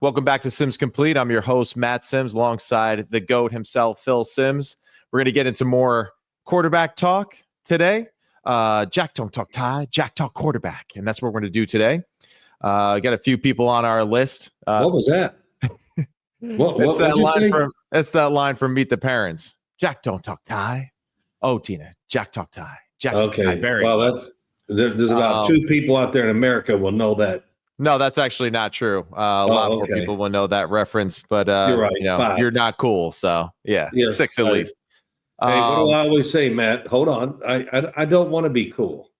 Welcome back to Sims Complete. I'm your host, Matt Sims, alongside the GOAT himself, Phil Sims. We're going to get into more quarterback talk today. Jack don't talk tie, Jack talk quarterback. And that's what we're going to do today. Got a few people on our list. What was that? It's that line from Meet the Parents. Jack don't talk tie. Oh, Tina, Jack talk tie. Jack talk tie. Very well. There's about two people out there in America will know that. No, that's actually not true. A lot more people will know that reference, but you're right. You're not cool. So yeah, yes, 6 at least. Hey, what do I always say, Matt? Hold on. I don't want to be cool.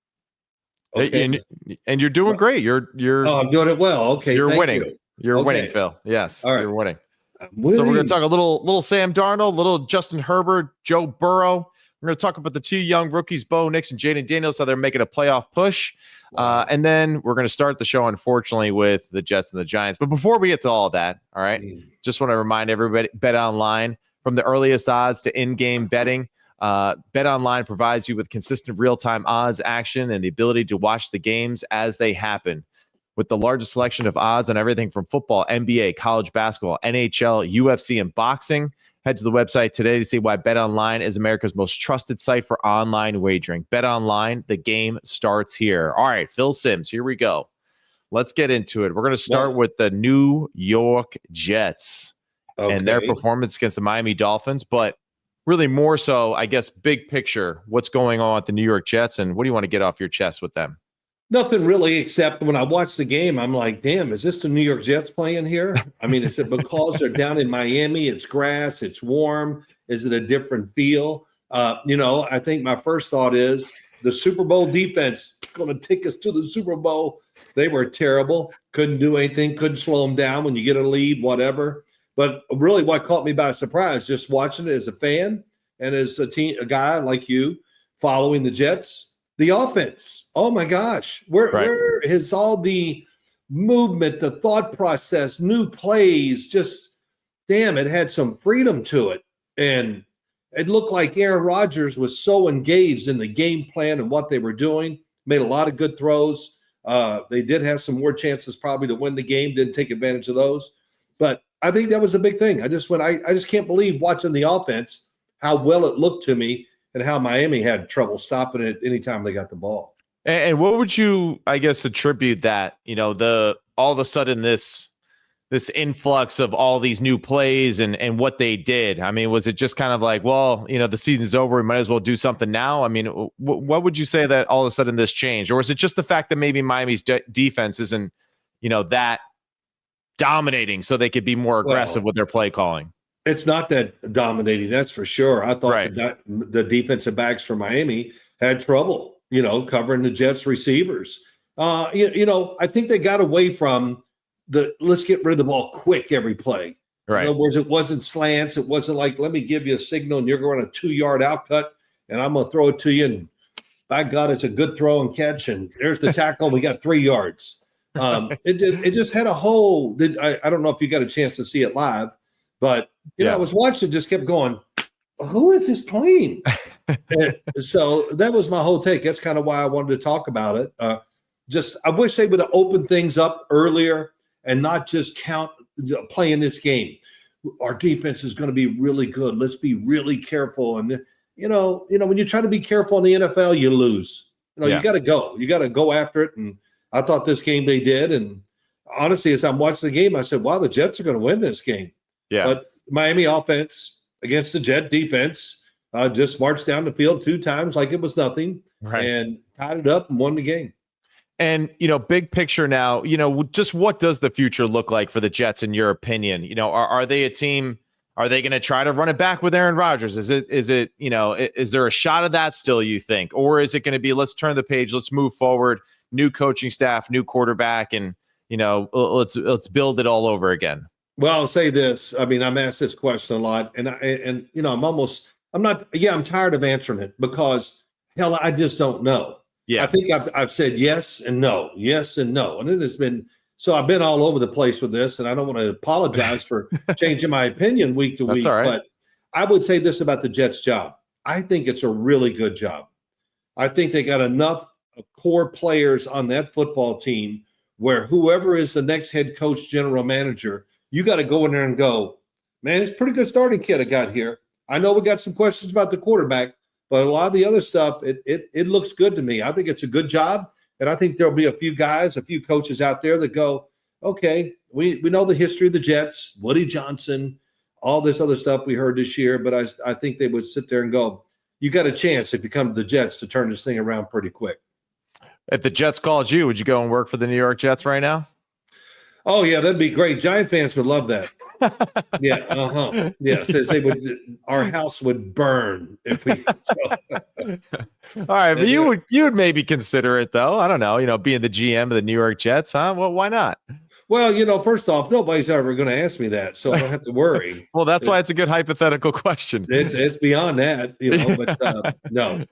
Okay. And you're doing great. You're I'm doing it well. Okay. You're winning. You're winning, Phil. Yes. All right. You're winning. So we're going to talk a little Sam Darnold, little Justin Herbert, Joe Burrow. We're going to talk about the two young rookies, Bo Nix and Jayden Daniels, how they're making a playoff push. Wow. And then we're going to start the show, unfortunately, with the Jets and the Giants. But before we get to all of that, all right, just want to remind everybody, Bet Online, from the earliest odds to in-game betting, Bet Online provides you with consistent real-time odds, action, and the ability to watch the games as they happen. With the largest selection of odds on everything from football, NBA, college basketball, NHL, UFC, and boxing, head to the website today to see why BetOnline is America's most trusted site for online wagering. BetOnline, the game starts here. All right, Phil Sims, here we go. Let's get into it. We're going to start with the New York Jets and their performance against the Miami Dolphins, but really more so, I guess, big picture, what's going on with the New York Jets, and what do you want to get off your chest with them? Nothing really, except when I watch the game, I'm like, damn, is this the New York Jets playing here? I mean, is it because they're down in Miami? It's grass, it's warm. Is it a different feel? I think my first thought is the Super Bowl defense is going to take us to the Super Bowl. They were terrible. Couldn't do anything. Couldn't slow them down when you get a lead, whatever. But really what caught me by surprise, just watching it as a fan and as a guy like you following the Jets, the offense, oh my gosh, where is all the movement, the thought process, new plays? Just damn, it had some freedom to it. And it looked like Aaron Rodgers was so engaged in the game plan and what they were doing, made a lot of good throws. They did have some more chances probably to win the game, didn't take advantage of those. But I think that was a big thing. I just can't believe watching the offense, how well it looked to me, and how Miami had trouble stopping it anytime they got the ball. And what would you, I guess, attribute that, all of a sudden this influx of all these new plays and what they did? I mean, was it just kind of like, well, the season's over, we might as well do something now? I mean, what would you say that all of a sudden this changed? Or is it just the fact that maybe Miami's defense isn't, that dominating so they could be more aggressive with their play calling? It's not that dominating, that's for sure. I thought the defensive backs for Miami had trouble, covering the Jets receivers. I think they got away from let's get rid of the ball quick every play. Right. In other words, it wasn't slants. It wasn't like, let me give you a signal and you're going to 2-yard outcut and I'm going to throw it to you. And by God, it's a good throw and catch. And there's the tackle. We got 3 yards. It just had a whole – I don't know if you got a chance to see it live. But, I was watching, just kept going, who is this playing? So that was my whole take. That's kind of why I wanted to talk about it. I wish they would have opened things up earlier and not just count playing this game. Our defense is going to be really good. Let's be really careful. And, when you try to be careful in the NFL, you lose. You got to go. You got to go after it. And I thought this game they did. And honestly, as I'm watching the game, I said, wow, the Jets are going to win this game. Yeah. But Miami offense against the Jet defense just marched down the field 2 times like it was nothing and tied it up and won the game. And, big picture now, just what does the future look like for the Jets in your opinion? Are they a team? Are they going to try to run it back with Aaron Rodgers? Is there a shot of that still, you think? Or is it going to be, let's turn the page, let's move forward, new coaching staff, new quarterback, and, let's build it all over again? Well, I'll say this. I mean, I'm asked this question a lot, and I'm tired of answering it because, hell, I just don't know. Yeah. I think I've said yes and no, and it has been so. I've been all over the place with this, and I don't want to apologize for changing my opinion week to week. All right. But I would say this about the Jets' job: I think it's a really good job. I think they got enough core players on that football team where whoever is the next head coach, general manager, you got to go in there and go, man, it's a pretty good starting kit I got here. I know we got some questions about the quarterback, but a lot of the other stuff, it looks good to me. I think it's a good job, and I think there'll be a few coaches out there that go, okay, we know the history of the Jets, Woody Johnson, all this other stuff we heard this year, but I think they would sit there and go, you got a chance if you come to the Jets to turn this thing around pretty quick. If the Jets called you, would you go and work for the New York Jets right now? Oh, yeah, that'd be great. Giant fans would love that. Yeah, yeah, says they would. Our house would burn if we. All right, but you would maybe consider it though. I don't know, being the GM of the New York Jets, huh? Well, why not? Well, first off, nobody's ever going to ask me that, so I don't have to worry. Well, that's why it's a good hypothetical question. It's beyond that, but no,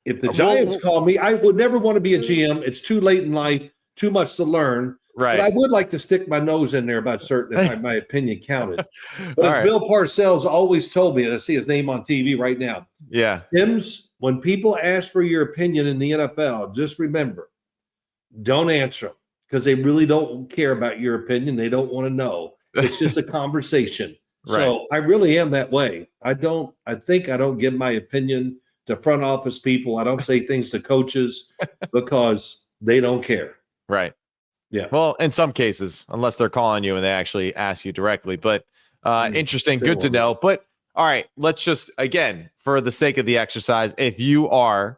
if the Giants call me, I would never want to be a GM. It's too late in life, too much to learn. Right. But I would like to stick my nose in there about certain, if my opinion counted. But as Bill Parcells always told me, I see his name on TV right now. Yeah. Tim's, when people ask for your opinion in the NFL, just remember, don't answer them because they really don't care about your opinion. They don't want to know. It's just a conversation. Right. So I really am that way. I think I don't give my opinion to front office people. I don't say things to coaches because they don't care. Right. Yeah. Well, in some cases, unless they're calling you and they actually ask you directly. But interesting, good to know. But all right, let's just, again, for the sake of the exercise, if you are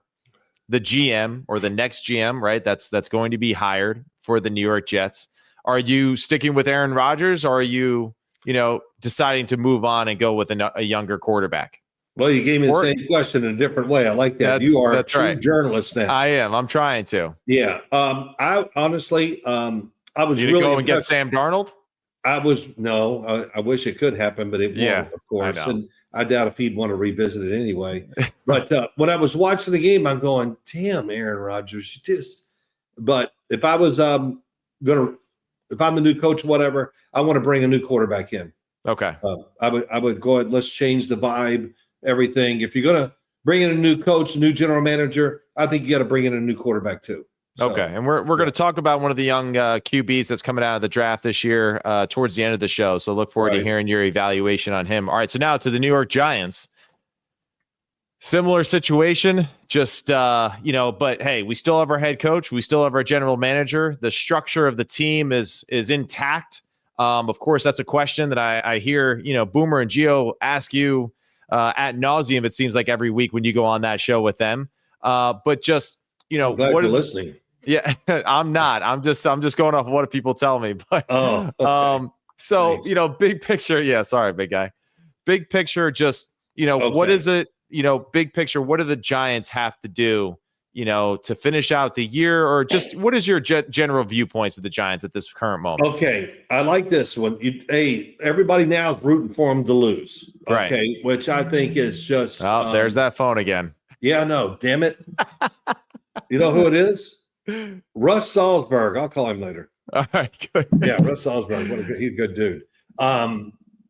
the GM or the next GM, right, that's going to be hired for the New York Jets, are you sticking with Aaron Rodgers, or are you, deciding to move on and go with a younger quarterback? Well, you gave me the same question in a different way. I like that. You are a true journalist now. I am. I'm trying to. Yeah. I honestly, I was really go and get Sam Darnold. I wish it could happen, but it won't, of course. And I doubt if he'd want to revisit it anyway. But when I was watching the game, I'm going, damn, Aaron Rodgers, but if I was if I'm the new coach, whatever, I want to bring a new quarterback in. Okay. I would go ahead. Let's change the vibe. Everything. If you're going to bring in a new coach, a new general manager, I think you got to bring in a new quarterback too. So, okay. And we're going to talk about one of the young QBs that's coming out of the draft this year towards the end of the show. So look forward to hearing your evaluation on him. All right. So now to the New York Giants. Similar situation, just, but hey, we still have our head coach. We still have our general manager. The structure of the team is intact. Of course, that's a question that I hear, Boomer and Gio ask you ad nauseum, it seems like every week when you go on that show with them. But just, what is listening? Yeah, I'm not. I'm just going off what people tell me. But okay. So Thanks. Big picture. Yeah, sorry, big guy. Big picture, just what is it? Big picture. What do the Giants have to do? To finish out the year, or just what is your general viewpoints of the Giants at this current moment? Okay, I like this one. Everybody now is rooting for them to lose. Right. Okay, which I think is just. Oh, there's that phone again. Yeah, I know. Damn it. You know who it is? Russ Salzberg. I'll call him later. All right, good. Yeah, Russ Salzberg. He's a good dude.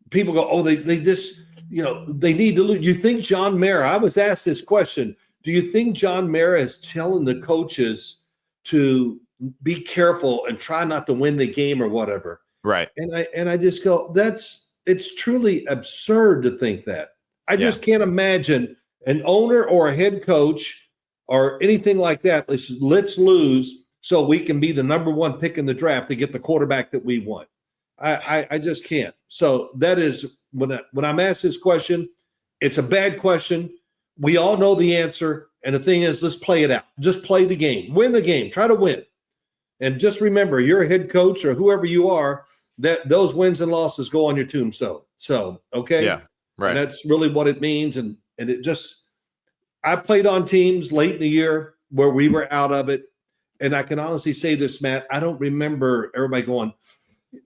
People go, they just, they need to lose. You think John Mara? I was asked this question. Do you think John Mara is telling the coaches to be careful and try not to win the game or whatever? Right. And I just go, it's truly absurd to think that. I just can't imagine an owner or a head coach or anything like that. Let's lose so we can be the number one pick in the draft to get the quarterback that we want. I just can't. So that is when I'm asked this question, it's a bad question. We all know the answer. And the thing is, let's play it out. Just play the game. Win the game. Try to win. And just remember, you're a head coach or whoever you are, that those wins and losses go on your tombstone. So, okay. Yeah. Right. And that's really what it means. And it just, I played on teams late in the year where we were out of it. And I can honestly say this, Matt, I don't remember everybody going,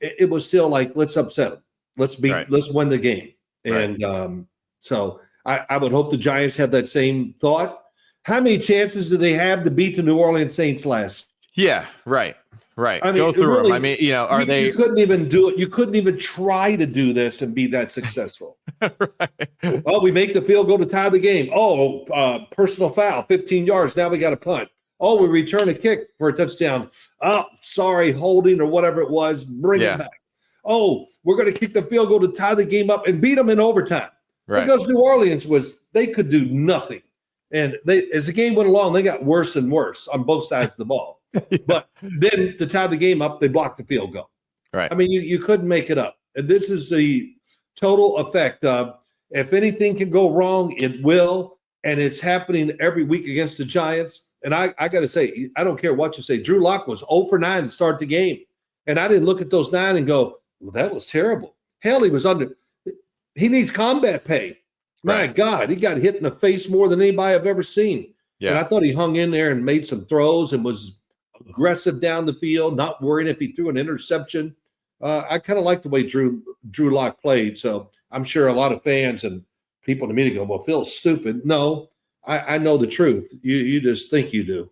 it was still like, let's upset them. Let's win the game. Right. And so I would hope the Giants have that same thought. How many chances do they have to beat the New Orleans Saints last? Yeah, right. I mean, go through them. I mean, you couldn't even do it. You couldn't even try to do this and be that successful. Right. Oh, we make the field goal to tie the game. Oh, personal foul, 15 yards. Now we got to punt. Oh, we return a kick for a touchdown. Oh, sorry, holding or whatever it was. Bring it back. Oh, we're going to kick the field goal to tie the game up and beat them in overtime. Right. Because New Orleans they could do nothing. And as the game went along, they got worse and worse on both sides of the ball. But then to tie the game up, they blocked the field goal. Right. I mean, you couldn't make it up. And this is the total effect of if anything can go wrong, it will. And it's happening every week against the Giants. And I got to say, I don't care what you say. Drew Lock was 0 for 9 to start the game. And I didn't look at those 9 and go, well, that was terrible. Hell, he needs combat pay. My God, he got hit in the face more than anybody I've ever seen. Yeah. And I thought he hung in there and made some throws and was aggressive down the field, not worrying if he threw an interception. I kind of like the way Drew Lock played. So I'm sure a lot of fans and people in the media go, well, Phil's stupid. No, I know the truth. You just think you do.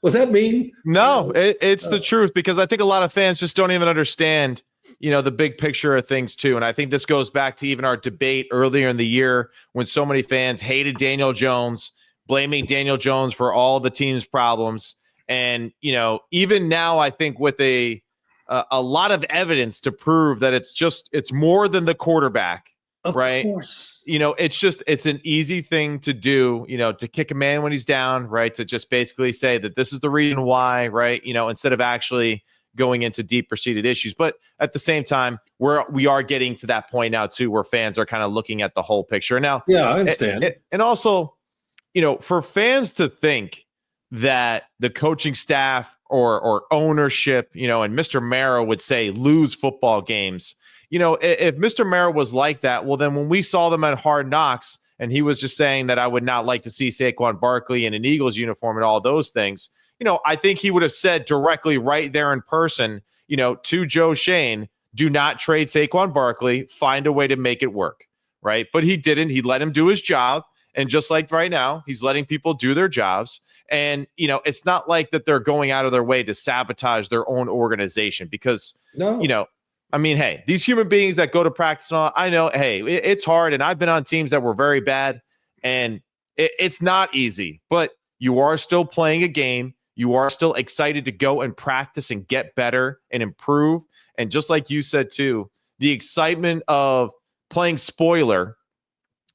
was that mean? No, it's the truth, because I think a lot of fans just don't even understand, the big picture of things too. And I think this goes back to even our debate earlier in the year when so many fans hated Daniel Jones, blaming Daniel Jones for all the team's problems. And, even now, I think with a lot of evidence to prove that it's more than the quarterback. Of course. It's an easy thing to do, to kick a man when he's down, right? To just basically say that this is the reason why, right? Instead of actually going into deeper seated issues. But at the same time, we are getting to that point now too, where fans are kind of looking at the whole picture now. Yeah, I understand. And also, for fans to think that the coaching staff or ownership, and Mr. Mara would say lose football games. If Mr. Mara was like that, well, then when we saw them at Hard Knocks and he was just saying that I would not like to see Saquon Barkley in an Eagles uniform and all those things, I think he would have said directly right there in person, to Joe Shane, do not trade Saquon Barkley, find a way to make it work, right? But he didn't. He let him do his job. And just like right now, he's letting people do their jobs. And, it's not like that they're going out of their way to sabotage their own organization because, hey, these human beings that go to practice and all, I know, hey, it's hard. And I've been on teams that were very bad and it's not easy, but you are still playing a game. You are still excited to go and practice and get better and improve. And just like you said, too, the excitement of playing spoiler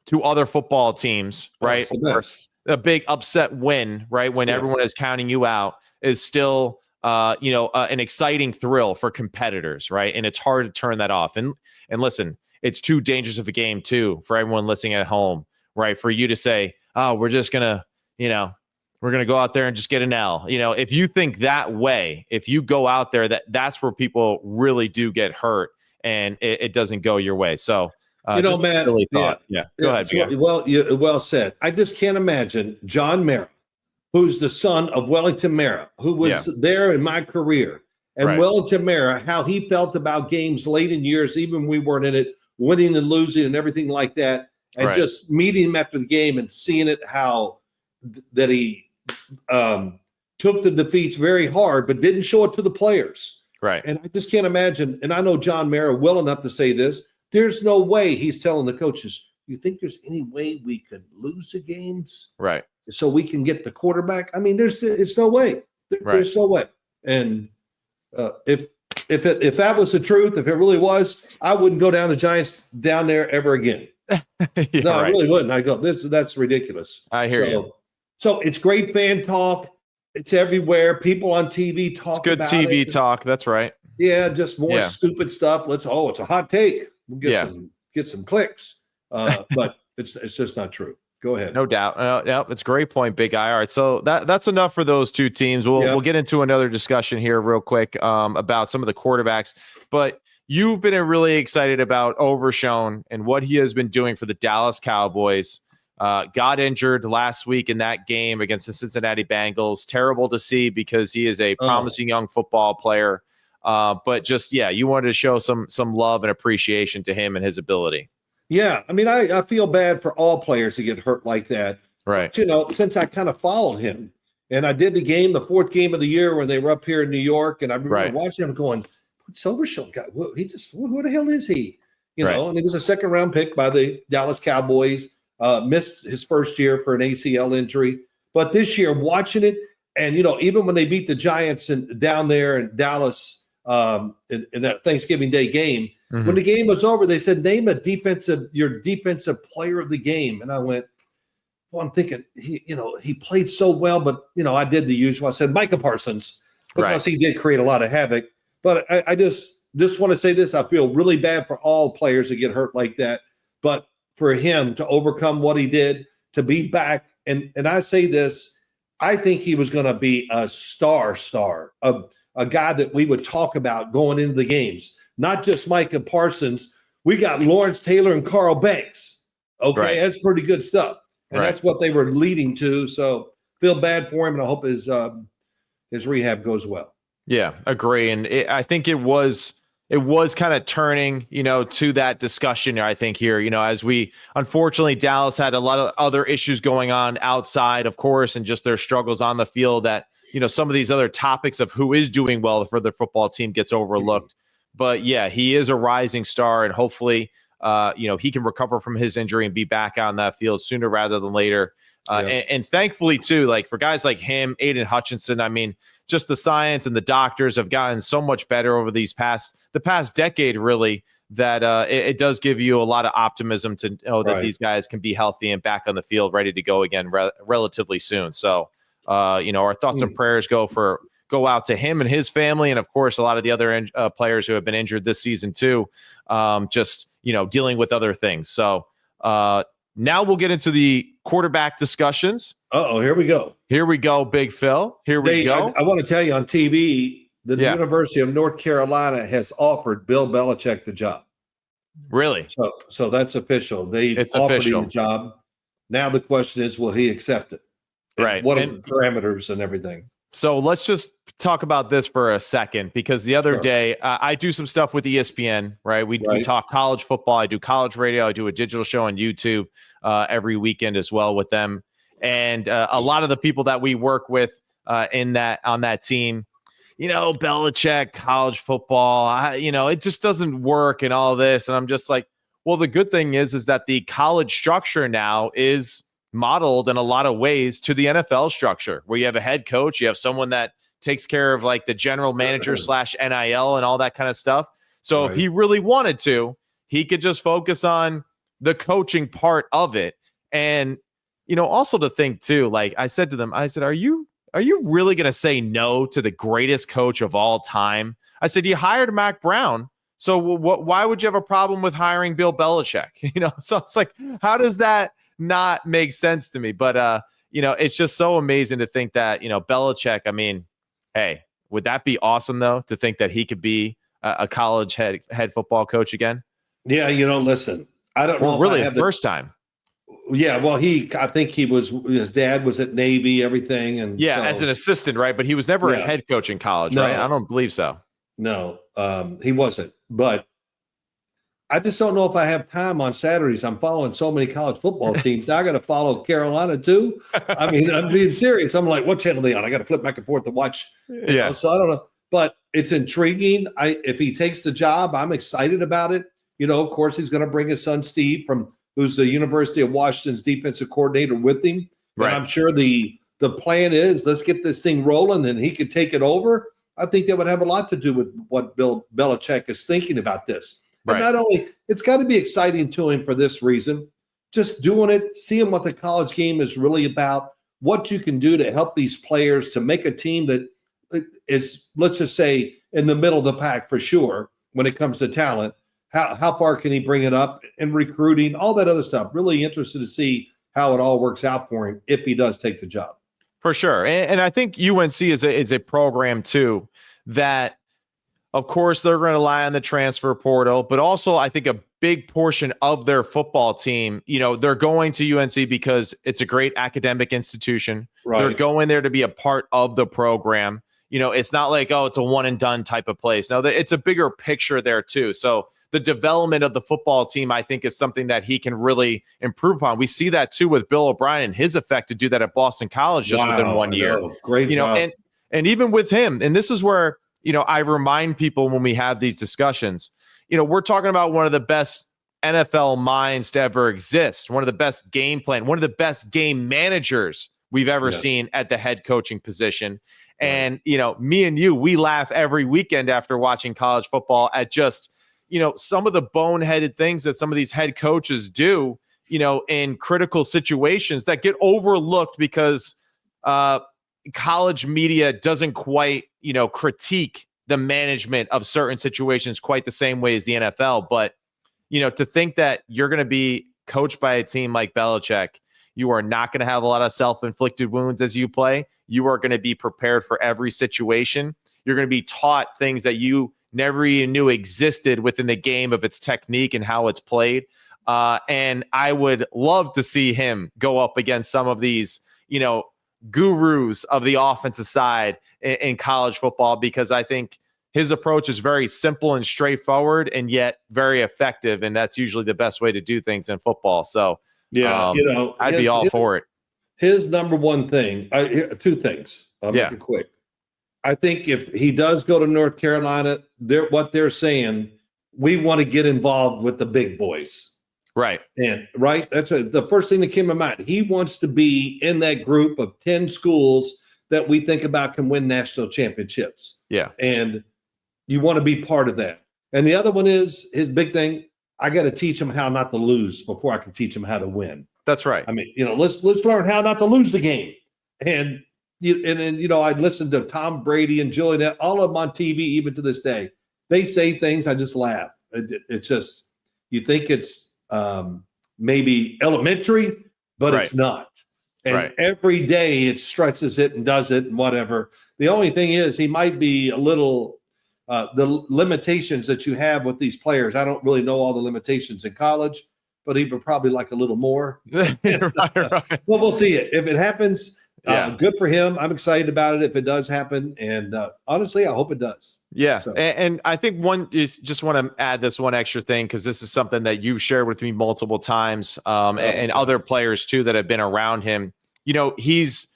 to other football teams, right? Or a big upset win, right? When everyone is counting you out is still, an exciting thrill for competitors, right? And it's hard to turn that off. And listen, it's too dangerous of a game too for everyone listening at home, right? For you to say, oh, we're just gonna, we're gonna go out there and just get an L. If you think that way, if you go out there, that's where people really do get hurt, and it doesn't go your way. So. Matt, really thought. Yeah. Go ahead. Well said. I just can't imagine John Mara, who's the son of Wellington Mara, who was there in my career, and Wellington Mara, how he felt about games late in years, even when we weren't in it, winning and losing and everything like that, and just meeting him after the game and seeing it, how that he took the defeats very hard, but didn't show it to the players. Right. And I just can't imagine, and I know John Mara well enough to say this, there's no way he's telling the coaches, you think there's any way we could lose the games? Right. So we can get the quarterback? I mean, it's no way. There's no way. And if that was the truth, if it really was, I wouldn't go down the Giants down there ever again. I really wouldn't. I go, that's ridiculous. I hear you. So it's great fan talk. It's everywhere. People on TV talk about it. It's good TV talk. That's right. Yeah, just more stupid stuff. It's a hot take. We'll get some clicks, but it's just not true. Go ahead. No doubt. It's a great point, Big Guy. All right, so that's enough for those two teams. We'll get into another discussion here real quick about some of the quarterbacks. But you've been really excited about Overshown and what he has been doing for the Dallas Cowboys. Got injured last week in that game against the Cincinnati Bengals. Terrible to see because he is a promising young football player. But just, you wanted to show some love and appreciation to him and his ability. Yeah. I mean, I feel bad for all players to get hurt like that. Right. But, since I kind of followed him and I did the fourth game of the year when they were up here in New York. And I remember watching him going, what's Overshown guy? Who the hell is he? And he was a second round pick by the Dallas Cowboys, missed his first year for an ACL injury. But this year, watching it, and even when they beat the Giants down there in Dallas in that Thanksgiving Day game, when the game was over, they said, "Name your defensive player of the game," and I went, "Well, I'm thinking he played so well, but I did the usual. I said Micah Parsons because he did create a lot of havoc. But I just want to say this: I feel really bad for all players that get hurt like that, but for him to overcome what he did, to be back, and I say this. I think he was going to be a star, a guy that we would talk about going into the games, not just Micah Parsons. We got Lawrence Taylor and Carl Banks. Okay, that's pretty good stuff, and that's what they were leading to. So feel bad for him, and I hope his rehab goes well. Yeah, agree. And I think it was kind of turning, to that discussion, I think here, as unfortunately, Dallas had a lot of other issues going on outside, of course, and just their struggles on the field that, some of these other topics of who is doing well for the football team gets overlooked. But yeah, he is a rising star, and hopefully, he can recover from his injury and be back on that field sooner rather than later. And thankfully, too, like for guys like him, Aiden Hutchinson, I mean, just the science and the doctors have gotten so much better over the past decade, really, that it does give you a lot of optimism to know that these guys can be healthy and back on the field, ready to go again relatively soon. So, our thoughts and prayers go out to him and his family, and of course, a lot of the other players who have been injured this season too. Just dealing with other things. So. Now we'll get into the quarterback discussions. Here we go. Here we go, Big Phil. Here we go. I want to tell you on TV, the University of North Carolina has offered Bill Belichick the job. Really? So that's official. It's offered him the job. Now the question is, will he accept it? And what are the parameters and everything? So let's just talk about this for a second, because the other day I do some stuff with ESPN, right? We talk college football. I do college radio. I do a digital show on YouTube every weekend as well with them. And a lot of the people that we work with on that team, Belichick, college football, it just doesn't work and all this. And I'm just like, well, the good thing is that the college structure now is modeled in a lot of ways to the NFL structure, where you have a head coach, you have someone that takes care of like the general manager / NIL and all that kind of stuff. So if he really wanted to, he could just focus on the coaching part of it. And, also to think too, like I said to them, I said, are you really going to say no to the greatest coach of all time? I said, you hired Mac Brown. So why would you have a problem with hiring Bill Belichick? So it's like, how does that not make sense to me? But it's just so amazing to think that Belichick, I mean, hey, would that be awesome though, to think that he could be a college head football coach again? Yeah, listen, I don't know. Really, the first time. Yeah, well, I think his dad was at Navy, everything, and as an assistant, right? But he was never a head coach in college, right? I don't believe so. No, he wasn't. But I just don't know if I have time on Saturdays. I'm following so many college football teams. Now I got to follow Carolina too. I mean, I'm being serious. I'm like, what channel are they on? I got to flip back and forth to watch. So I don't know, but it's intriguing. If he takes the job, I'm excited about it. Of course, he's going to bring his son Steve, who's the University of Washington's defensive coordinator, with him. Right. And I'm sure the plan is, let's get this thing rolling, and he could take it over. I think that would have a lot to do with what Bill Belichick is thinking about this. But not only, it's got to be exciting to him for this reason, just doing it, seeing what the college game is really about, what you can do to help these players to make a team that is, let's just say, in the middle of the pack for sure when it comes to talent. How far can he bring it up in recruiting, all that other stuff. Really interested to see how it all works out for him if he does take the job. For sure. And I think UNC is a program too that, of course, they're going to rely on the transfer portal, but also I think a big portion of their football team, they're going to UNC because it's a great academic institution. Right. They're going there to be a part of the program. It's not like, it's a one and done type of place. No, it's a bigger picture there too. So the development of the football team, I think, is something that he can really improve upon. We see that too with Bill O'Brien and his effort to do that at Boston College just within 1 year. Great job. And even with him, and this is where, I remind people when we have these discussions, we're talking about one of the best NFL minds to ever exist, one of the best game plan, one of the best game managers we've ever seen at the head coaching position. And, me and you, we laugh every weekend after watching college football at just, some of the boneheaded things that some of these head coaches do, in critical situations that get overlooked because college media doesn't quite, critique the management of certain situations quite the same way as the NFL. But, to think that you're going to be coached by a team like Belichick, you are not going to have a lot of self-inflicted wounds as you play. You are going to be prepared for every situation. You're going to be taught things that you never even knew existed within the game of its technique and how it's played. And I would love to see him go up against some of these, gurus of the offensive side in college football, because I think his approach is very simple and straightforward and yet very effective. And that's usually the best way to do things in football. So, I'd be all for it. His number one thing, two things. I'll make it quick. I think if he does go to North Carolina, what they're saying, we want to get involved with the big boys. Right. And that's the first thing that came to mind. He wants to be in that group of 10 schools that we think about can win national championships. Yeah. And you want to be part of that. And the other one is his big thing. I got to teach him how not to lose before I can teach him how to win. That's right. I mean, let's learn how not to lose the game. And then I listened to Tom Brady and Julian, all of them on TV, even to this day. They say things, I just laugh. It's just, you think it's maybe elementary, but it's not. And every day it stresses it and does it and whatever. The only thing is he might be a little the limitations that you have with these players. I don't really know all the limitations in college, but he would probably like a little more. Right. Well, we'll see it. If it happens, good for him. I'm excited about it if it does happen. And honestly, I hope it does. Yeah. So. And I think just want to add this one extra thing, because this is something that you've shared with me multiple times and other players too that have been around him. He's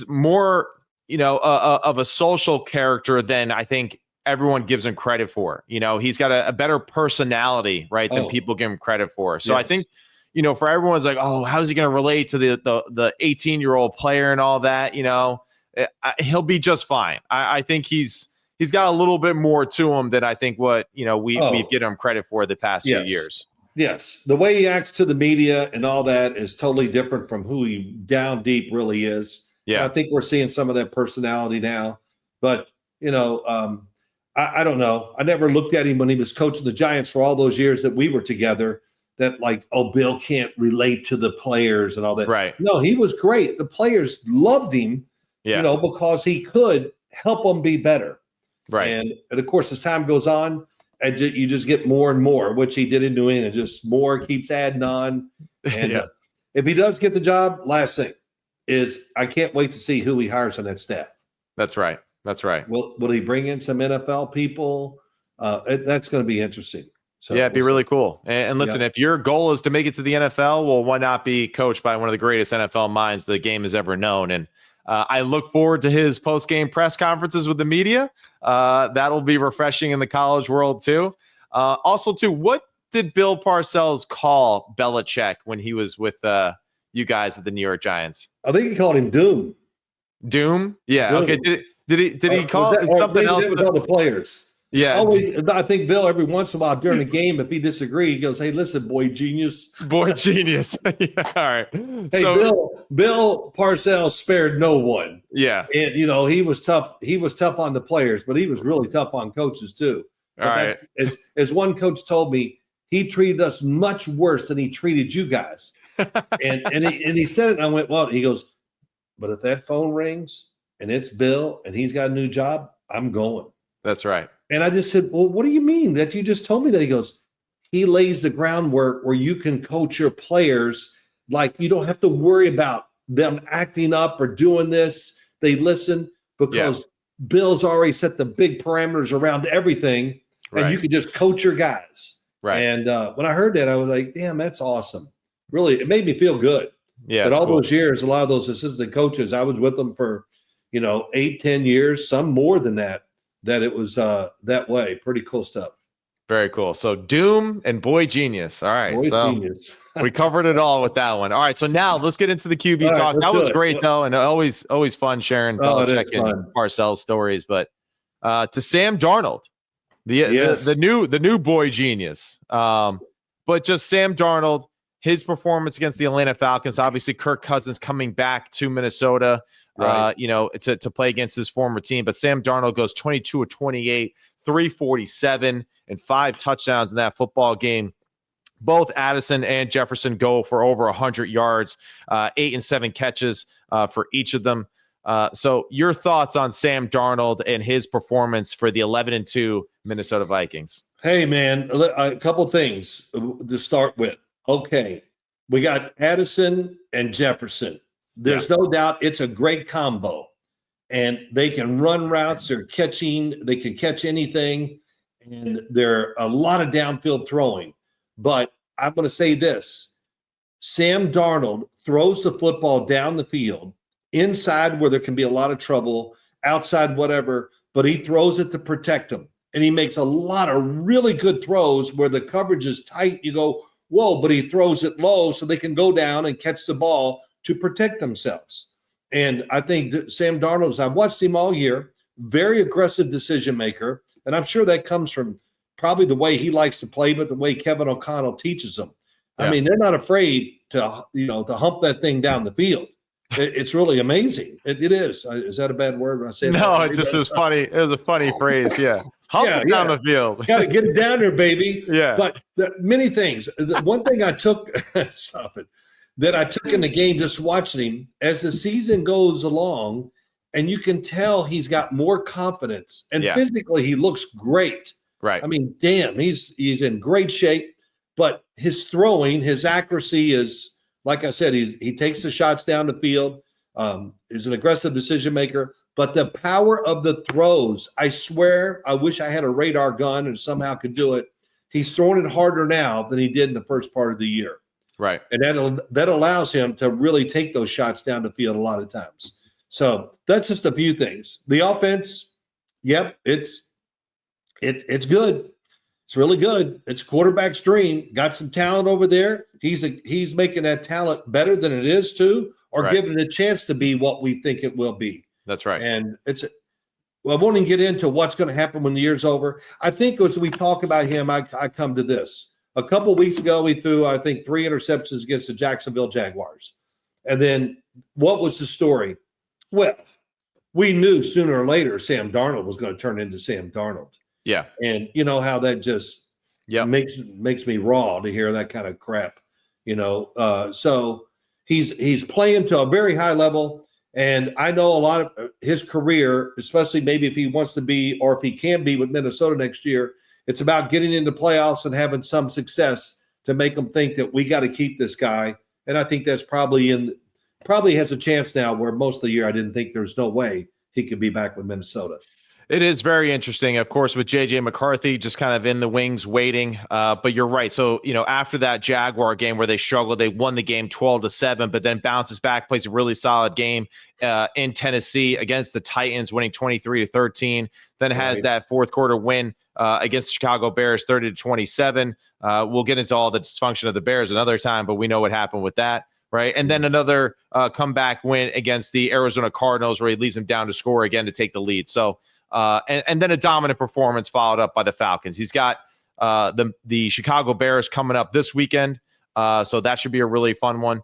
more, of a social character than I think everyone gives him credit for. He's got a better personality, right, than people give him credit for. So I think, for everyone's like, oh, how's he going to relate to the 18-year-old player and all that? He'll be just fine. I think he's got a little bit more to him than I think what we've given him credit for the past few years. Yes, the way he acts to the media and all that is totally different from who he down deep really is. Yeah, and I think we're seeing some of that personality now. But I don't know. I never looked at him when he was coaching the Giants for all those years that we were together. That Bill can't relate to the players and all that. Right? No, he was great. The players loved him. Yeah. Because he could help them be better. Right. And of course, as time goes on, and you just get more and more, which he did in New England. Just more keeps adding on. And if he does get the job, last thing is I can't wait to see who he hires on that staff. That's right. That's right. Will he bring in some NFL people? That's going to be interesting. So it'd be really cool. And listen, if your goal is to make it to the NFL, well, why not be coached by one of the greatest NFL minds the game has ever known? And I look forward to his post-game press conferences with the media. That'll be refreshing in the college world too. Also, too, what did Bill Parcells call Belichick when he was with you guys at the New York Giants? I think he called him Doom. Doom? Yeah. Doom. Okay. Did he call it something else? All the players. Yeah. I think Bill, every once in a while during the game, if he disagreed, he goes, "Hey, listen, boy genius." Boy genius. Yeah, all right. Hey, Bill Parcells spared no one. Yeah. And he was tough. He was tough on the players, but he was really tough on coaches too. All right. As one coach told me, he treated us much worse than he treated you guys. and he said it, and I went, well, he goes, but if that phone rings and it's Bill and he's got a new job, I'm going. That's right. And I just said, well, what do you mean that you just told me that? He goes, he lays the groundwork where you can coach your players. Like you don't have to worry about them acting up or doing this. They listen because Bill's already set the big parameters around everything. And you can just coach your guys. Right. And when I heard that, I was like, damn, that's awesome. Really, it made me feel good. Yeah. But all those years, a lot of those assistant coaches, I was with them for, 8-10 years, some more than that it was that way. Pretty cool stuff. Very cool. So Doom and Boy Genius. All right. Boy so Genius. we covered it all with that one. All right. So now let's get into the QB talk. That was great though. And always fun sharing Belichick and Parcells stories. But to Sam Darnold, the new Boy Genius. But just Sam Darnold, his performance against the Atlanta Falcons, obviously Kirk Cousins coming back to Minnesota, to play against his former team. But Sam Darnold goes 22 of 28, 347, and 5 touchdowns in that football game. Both Addison and Jefferson go for over 100 yards, 8 and 7 catches for each of them. So your thoughts on Sam Darnold and his performance for the 11-2 Minnesota Vikings? Hey, man, a couple things to start with. Okay, we got Addison and Jefferson. There's no doubt it's a great combo. And they can run routes. They can catch anything. And they're a lot of downfield throwing. But I'm going to say this. Sam Darnold throws the football down the field, inside where there can be a lot of trouble, outside whatever, but he throws it to protect them. And he makes a lot of really good throws where the coverage is tight. You go, whoa, but he throws it low so they can go down and catch the ball to protect themselves. And I think that Sam Darnold, I've watched him all year, very aggressive decision maker. And I'm sure that comes from probably the way he likes to play, but the way Kevin O'Connell teaches them. Yeah. I mean, they're not afraid to hump that thing down the field. It's really amazing. It is. Is that a bad word when I say that? No, it was funny. It was a funny phrase. Yeah. Hump it down the field. Got to get it down there, baby. Yeah. But many things. The one thing I took, that I took in the game just watching him as the season goes along, and you can tell he's got more confidence. And physically, he looks great. Right. I mean, damn, he's in great shape. But his throwing, his accuracy is, like I said, he takes the shots down the field. Is an aggressive decision maker. But the power of the throws, I swear, I wish I had a radar gun and somehow could do it. He's throwing it harder now than he did in the first part of the year. Right. And that allows him to really take those shots down the field a lot of times. So that's just a few things. The offense, it's good. It's really good. It's quarterback's dream. Got some talent over there. He's making that talent better than it is too, or giving it a chance to be what we think it will be. That's right. And I won't even get into what's going to happen when the year's over. I think as we talk about him, I come to this. A couple of weeks ago, he threw, I think, 3 interceptions against the Jacksonville Jaguars. And then what was the story? Well, we knew sooner or later Sam Darnold was going to turn into Sam Darnold. Yeah. And you know how that just makes me raw to hear that kind of crap, So he's playing to a very high level. And I know a lot of his career, especially maybe if he wants to be or if he can be with Minnesota next year, it's about getting into playoffs and having some success to make them think that we got to keep this guy. And I think that's probably has a chance now where most of the year I didn't think there's no way he could be back with Minnesota. It is very interesting, of course, with J.J. McCarthy just kind of in the wings waiting. But you're right. So, after that Jaguar game where they struggled, they won the game 12-7, but then bounces back, plays a really solid game in Tennessee against the Titans, winning 23-13. Then has that fourth quarter win against the Chicago Bears, 30-27. We'll get into all the dysfunction of the Bears another time, but we know what happened with that. Right. And then another comeback win against the Arizona Cardinals where he leads them down to score again to take the lead. So, and then a dominant performance followed up by the Falcons. He's got the Chicago Bears coming up this weekend. So that should be a really fun one.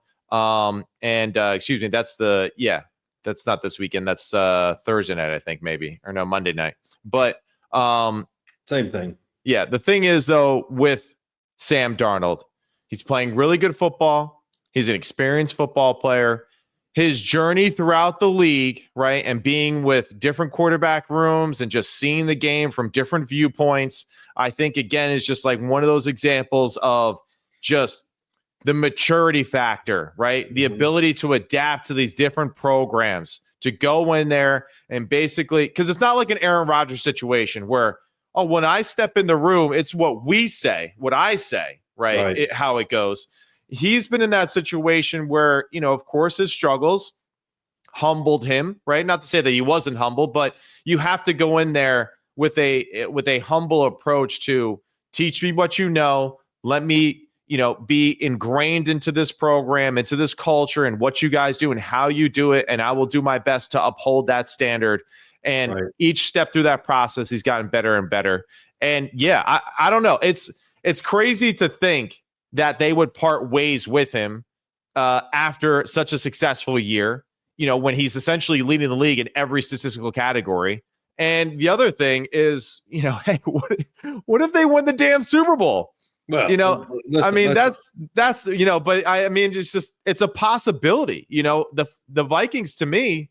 Excuse me, that's not this weekend. That's Thursday night, I think, maybe, or no, Monday night. But same thing. Yeah. The thing is, though, with Sam Darnold, he's playing really good football. He's an experienced football player. His journey throughout the league, right, and being with different quarterback rooms and just seeing the game from different viewpoints, I think, again, is just like one of those examples of just the maturity factor, right? The ability to adapt to these different programs, to go in there and basically, because it's not like an Aaron Rodgers situation where, when I step in the room, it's what we say, what I say, right? How it goes. He's been in that situation where, of course, his struggles humbled him, right? Not to say that he wasn't humble, but you have to go in there with a humble approach to Teach me what you know. Let me, be ingrained into this program, into this culture and what you guys do and how you do it. And I will do my best to uphold that standard. And each step through that process, he's gotten better and better. And yeah, I don't know. It's crazy to think that they would part ways with him after such a successful year, when he's essentially leading the league in every statistical category. And the other thing is, hey, what if they win the damn Super Bowl? Well, that's but I mean, it's a possibility. The Vikings, to me,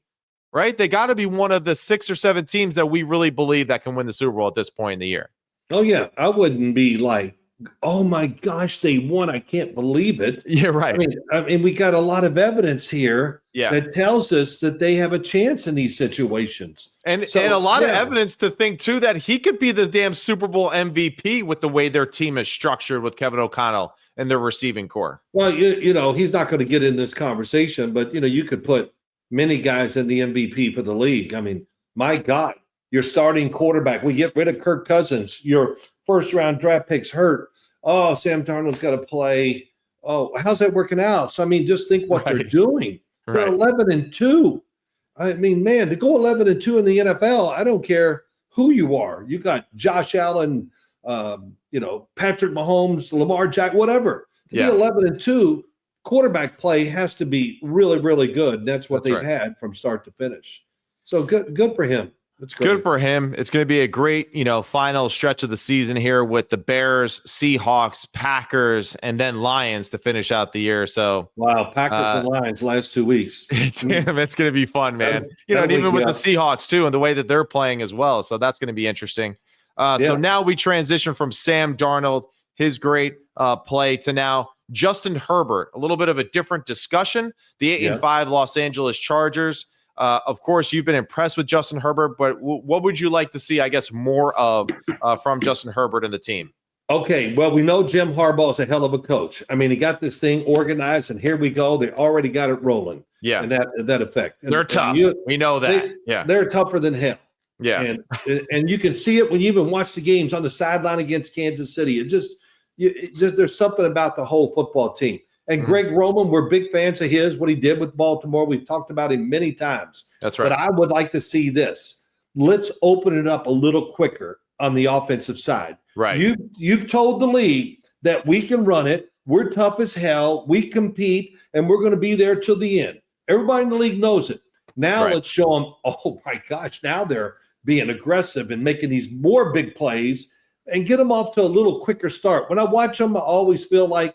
right? They got to be one of the 6 or 7 teams that we really believe that can win the Super Bowl at this point in the year. Oh yeah, I wouldn't be like, oh my gosh, they won! I can't believe it. Yeah, right. I mean, we got a lot of evidence here that tells us that they have a chance in these situations, and a lot of evidence to think too that he could be the damn Super Bowl MVP with the way their team is structured with Kevin O'Connell and their receiving core. Well, he's not going to get in this conversation, but you could put many guys in the MVP for the league. I mean, my God, your starting quarterback. We get rid of Kirk Cousins. Your first-round draft picks hurt. Oh, Sam Darnold's got to play. Oh, how's that working out? So, I mean, just think what they're doing. They're 11-2. I mean, man, to go 11-2 in the NFL, I don't care who you are. You got Josh Allen, Patrick Mahomes, Lamar Jackson, whatever. To be 11-2, quarterback play has to be really, really good. And that's what they've had from start to finish. So good for him. That's great. Good for him. It's going to be a great, final stretch of the season here with the Bears, Seahawks, Packers, and then Lions to finish out the year. So wow, Packers and Lions last 2 weeks. Damn, it's going to be fun, man. And even with the Seahawks too, and the way that they're playing as well. So that's going to be interesting. So now we transition from Sam Darnold, his great play, to now Justin Herbert. A little bit of a different discussion. The 8-5 Los Angeles Chargers. Of course, you've been impressed with Justin Herbert, but what would you like to see, I guess, more of from Justin Herbert and the team? Okay, well, we know Jim Harbaugh is a hell of a coach. I mean, he got this thing organized, and here we go. They already got it rolling. Yeah, and that effect. They're tough. We know that. They're tougher than hell. Yeah, and you can see it when you even watch the games on the sideline against Kansas City. It just there's something about the whole football team. And Greg Roman, we're big fans of his, what he did with Baltimore. We've talked about him many times. That's right. But I would like to see this. Let's open it up a little quicker on the offensive side. Right. You've told the league that we can run it. We're tough as hell. We compete, and we're going to be there till the end. Everybody in the league knows it. Now let's show them, oh, my gosh, now they're being aggressive and making these more big plays and get them off to a little quicker start. When I watch them, I always feel like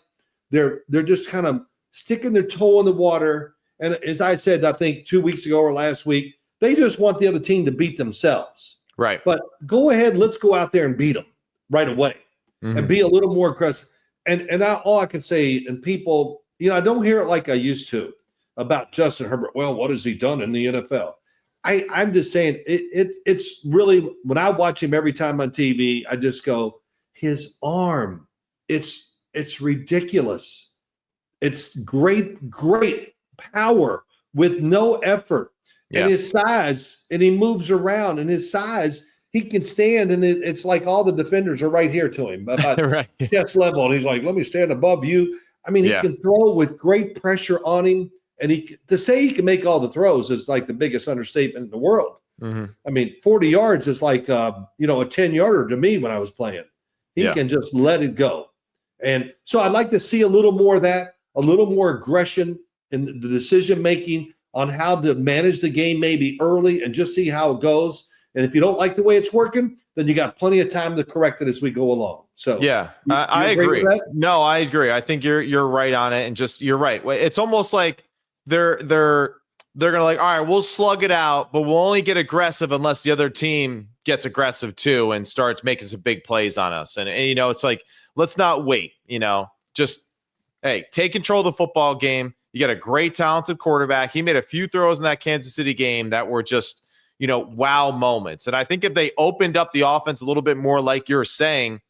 they're just kind of sticking their toe in the water. And as I said, I think 2 weeks ago or last week, they just want the other team to beat themselves. Right. But go ahead, let's go out there and beat them right away and be a little more aggressive. And all I can say, and people, I don't hear it like I used to about Justin Herbert. Well, what has he done in the NFL? I'm just saying it's really, when I watch him every time on TV, I just go, his arm, it's ridiculous. It's great power with no effort. Yeah. And his size, and he moves around, and his size, he can stand, and it's like all the defenders are right here to him about chest level. And he's like, let me stand above you. I mean, he can throw with great pressure on him. And to say he can make all the throws is like the biggest understatement in the world. I mean, 40 yards is like, a 10-yarder to me when I was playing. He can just let it go. And so I'd like to see a little more of that, a little more aggression in the decision-making on how to manage the game maybe early and just see how it goes. And if you don't like the way it's working, then you got plenty of time to correct it as we go along. So I agree. No, I agree. I think you're right on it. And just, you're right. It's almost like they're going to like, all right, we'll slug it out, but we'll only get aggressive unless the other team gets aggressive too and starts making some big plays on us. And it's like, let's not wait, just, hey, take control of the football game. You got a great, talented quarterback. He made a few throws in that Kansas City game that were just, wow moments. And I think if they opened up the offense a little bit more, like you're saying,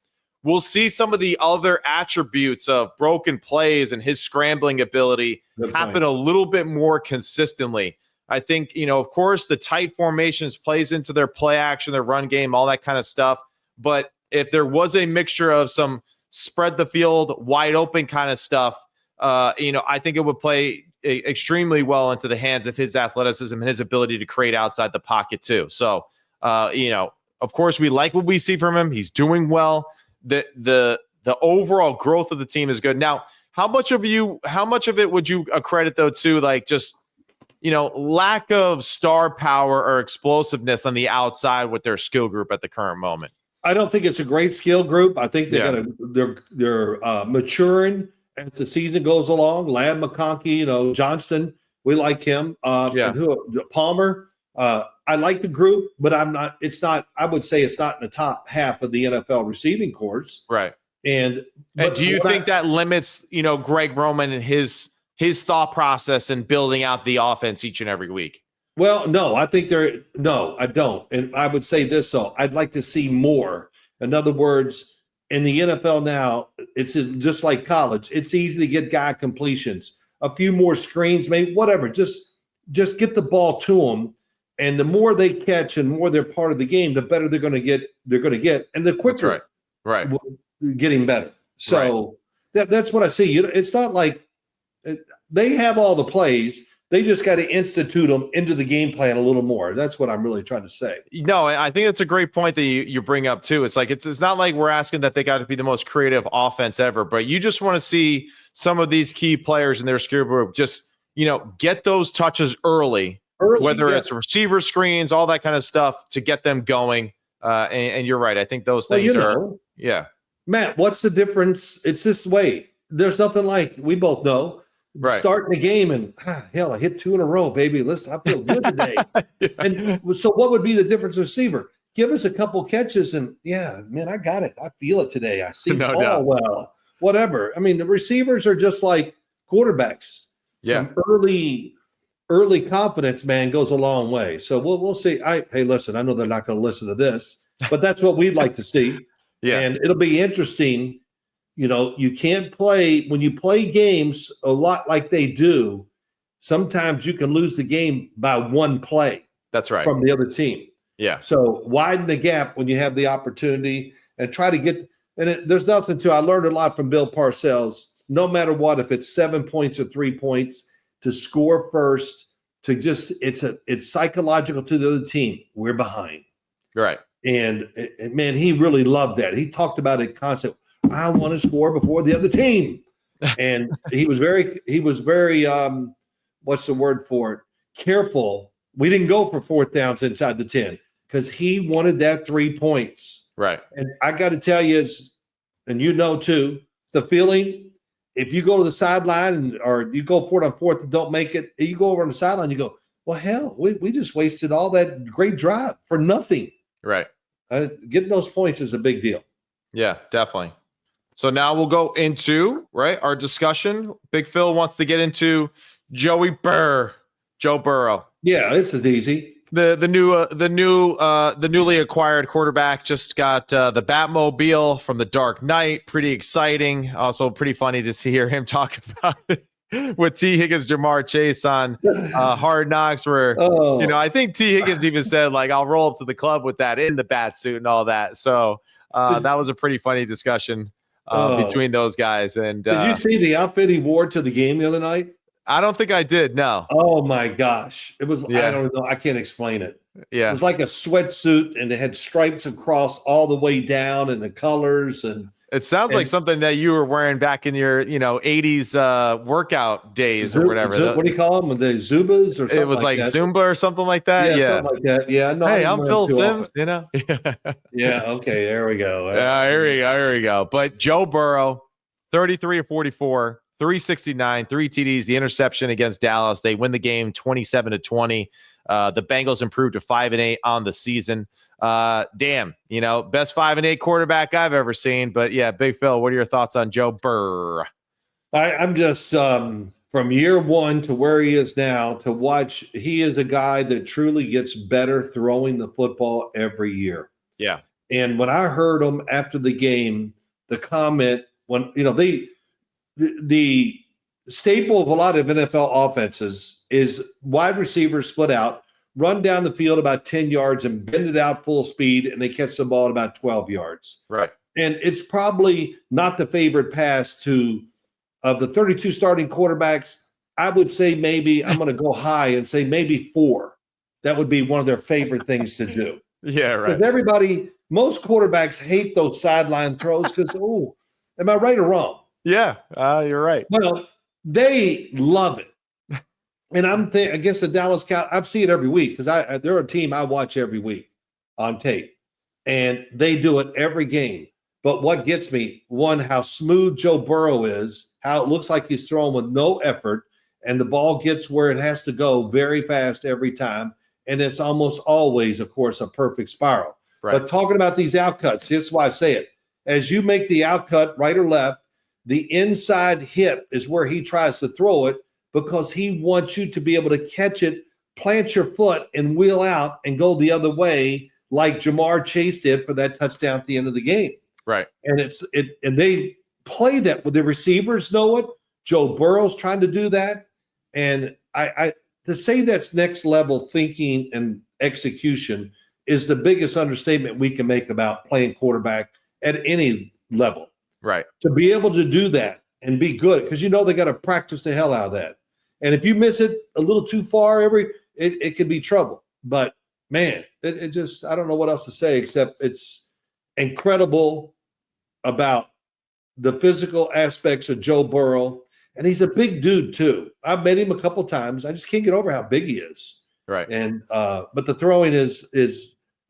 we'll see some of the other attributes of broken plays and his scrambling ability happen a little bit more consistently. I think, of course, the tight formations plays into their play action, their run game, all that kind of stuff. But if there was a mixture of some spread the field wide open kind of stuff, I think it would play extremely well into the hands of his athleticism and his ability to create outside the pocket too. So, of course, we like what we see from him. He's doing well. The overall growth of the team is good. Now, how much of it would you accredit though to like just lack of star power or explosiveness on the outside with their skill group at the current moment? I don't think it's a great skill group. I think they're maturing as the season goes along. Lamb, McConkey, Johnston, we like him. And Palmer. I like the group, but I would say it's not in the top half of the NFL receiving corps. Right. And do you think that limits, Greg Roman and his thought process in building out the offense each and every week? Well, no, I don't. And I would say this, though. I'd like to see more. In other words, in the NFL now, it's just like college. It's easy to get guy completions, a few more screens, maybe whatever. Just get the ball to them. And the more they catch and more they're part of the game, the better they're going to get. And the quicker right. Getting better. So that's what I see. It's not like they have all the plays. They just got to institute them into the game plan a little more. That's what I'm really trying to say. No, I think that's a great point that you bring up too. It's like it's not like we're asking that they got to be the most creative offense ever, but you just want to see some of these key players in their skill group just get those touches early whether it's receiver screens, all that kind of stuff to get them going. And you're right. I think those things Matt, what's the difference? It's this way. There's nothing like, we both know, starting the game and hell, I hit 2 in a row, baby. Listen, I feel good today. And so what would be the difference receiver? Give us a couple catches and I got it. I feel it today. I see it well, whatever. I mean, the receivers are just like quarterbacks. Some early confidence, man, goes a long way. So we'll see. Hey, listen, I know they're not going to listen to this, but that's what we'd like to see. And it'll be interesting. You can't play when you play games a lot like they do. Sometimes you can lose the game by one play. That's right. From the other team. Yeah. So widen the gap when you have the opportunity and try to get. And there's nothing to. I learned a lot from Bill Parcells. No matter what, if it's 7 points or 3 points, to score first, to just it's psychological to the other team. We're behind. Right. And man, he really loved that. He talked about it constantly. I want to score before the other team. And he was very what's the word for it? Careful. We didn't go for 4th downs inside the 10 because he wanted that 3 points. Right. And I got to tell you, and too, the feeling, if you go to the sideline or you go for it on 4th and don't make it, you go over on the sideline, you go, well, hell, we just wasted all that great drive for nothing. Right. Getting those points is a big deal. Yeah, definitely. So now we'll go into our discussion. Big Phil wants to get into Joe Burrow. Yeah, this is easy. The newly acquired quarterback just got the Batmobile from the Dark Knight. Pretty exciting. Also pretty funny to hear him talk about it with T. Higgins, Jamar Chase on Hard Knocks, where I think T. Higgins even said I'll roll up to the club with that in the bat suit and all that. So that was a pretty funny discussion between those guys. And did you see the outfit he wore to the game the other night? I don't think I did. No. Oh my gosh. It was, I don't know. I can't explain it. Yeah. It was like a sweatsuit and it had stripes across all the way down and the colors. And it sounds like something that you were wearing back in your, 80s workout days or whatever. What do you call them? The Zubas or something? It was like Zumba or something like that. Yeah. Something like that. Yeah. No, hey, I'm Phil Simms, Yeah. Okay. There we go. Here we go. But Joe Burrow, 33 or 44. 369, 3 TDs, the interception against Dallas. They win the game 27-20. The Bengals improved to 5-8 on the season. Best 5-8 quarterback I've ever seen. But yeah, Big Phil, what are your thoughts on Joe Burrow? I'm just from year one to where he is now to watch. He is a guy that truly gets better throwing the football every year. Yeah. And when I heard him after the game, the comment when the staple of a lot of NFL offenses is wide receivers split out, run down the field about 10 yards and bend it out full speed, and they catch the ball at about 12 yards. Right. And it's probably not the favorite pass of the 32 starting quarterbacks. I would say maybe I'm going to go high and say maybe 4. That would be one of their favorite things to do. Yeah, right. Because most quarterbacks hate those sideline throws because, am I right or wrong? Yeah, you're right. Well, they love it. And I'm against the Dallas Cowboys. I see it every week because they're a team I watch every week on tape. And they do it every game. But what gets me, one, how smooth Joe Burrow is, how it looks like he's throwing with no effort, and the ball gets where it has to go very fast every time. And it's almost always, of course, a perfect spiral. Right. But talking about these outcuts, here's why I say it. As you make the outcut right or left, the inside hip is where he tries to throw it because he wants you to be able to catch it, plant your foot, and wheel out and go the other way like Jamar Chase did for that touchdown at the end of the game. Right. And and they play that with the receivers know it. Joe Burrow's trying to do that. And I to say that's next level thinking and execution is the biggest understatement we can make about playing quarterback at any level. Right. To be able to do that and be good, because they got to practice the hell out of that. And if you miss it a little too far, it could be trouble. But man, it just, I don't know what else to say except it's incredible about the physical aspects of Joe Burrow. And he's a big dude too. I've met him a couple times. I just can't get over how big he is. Right. And but the throwing is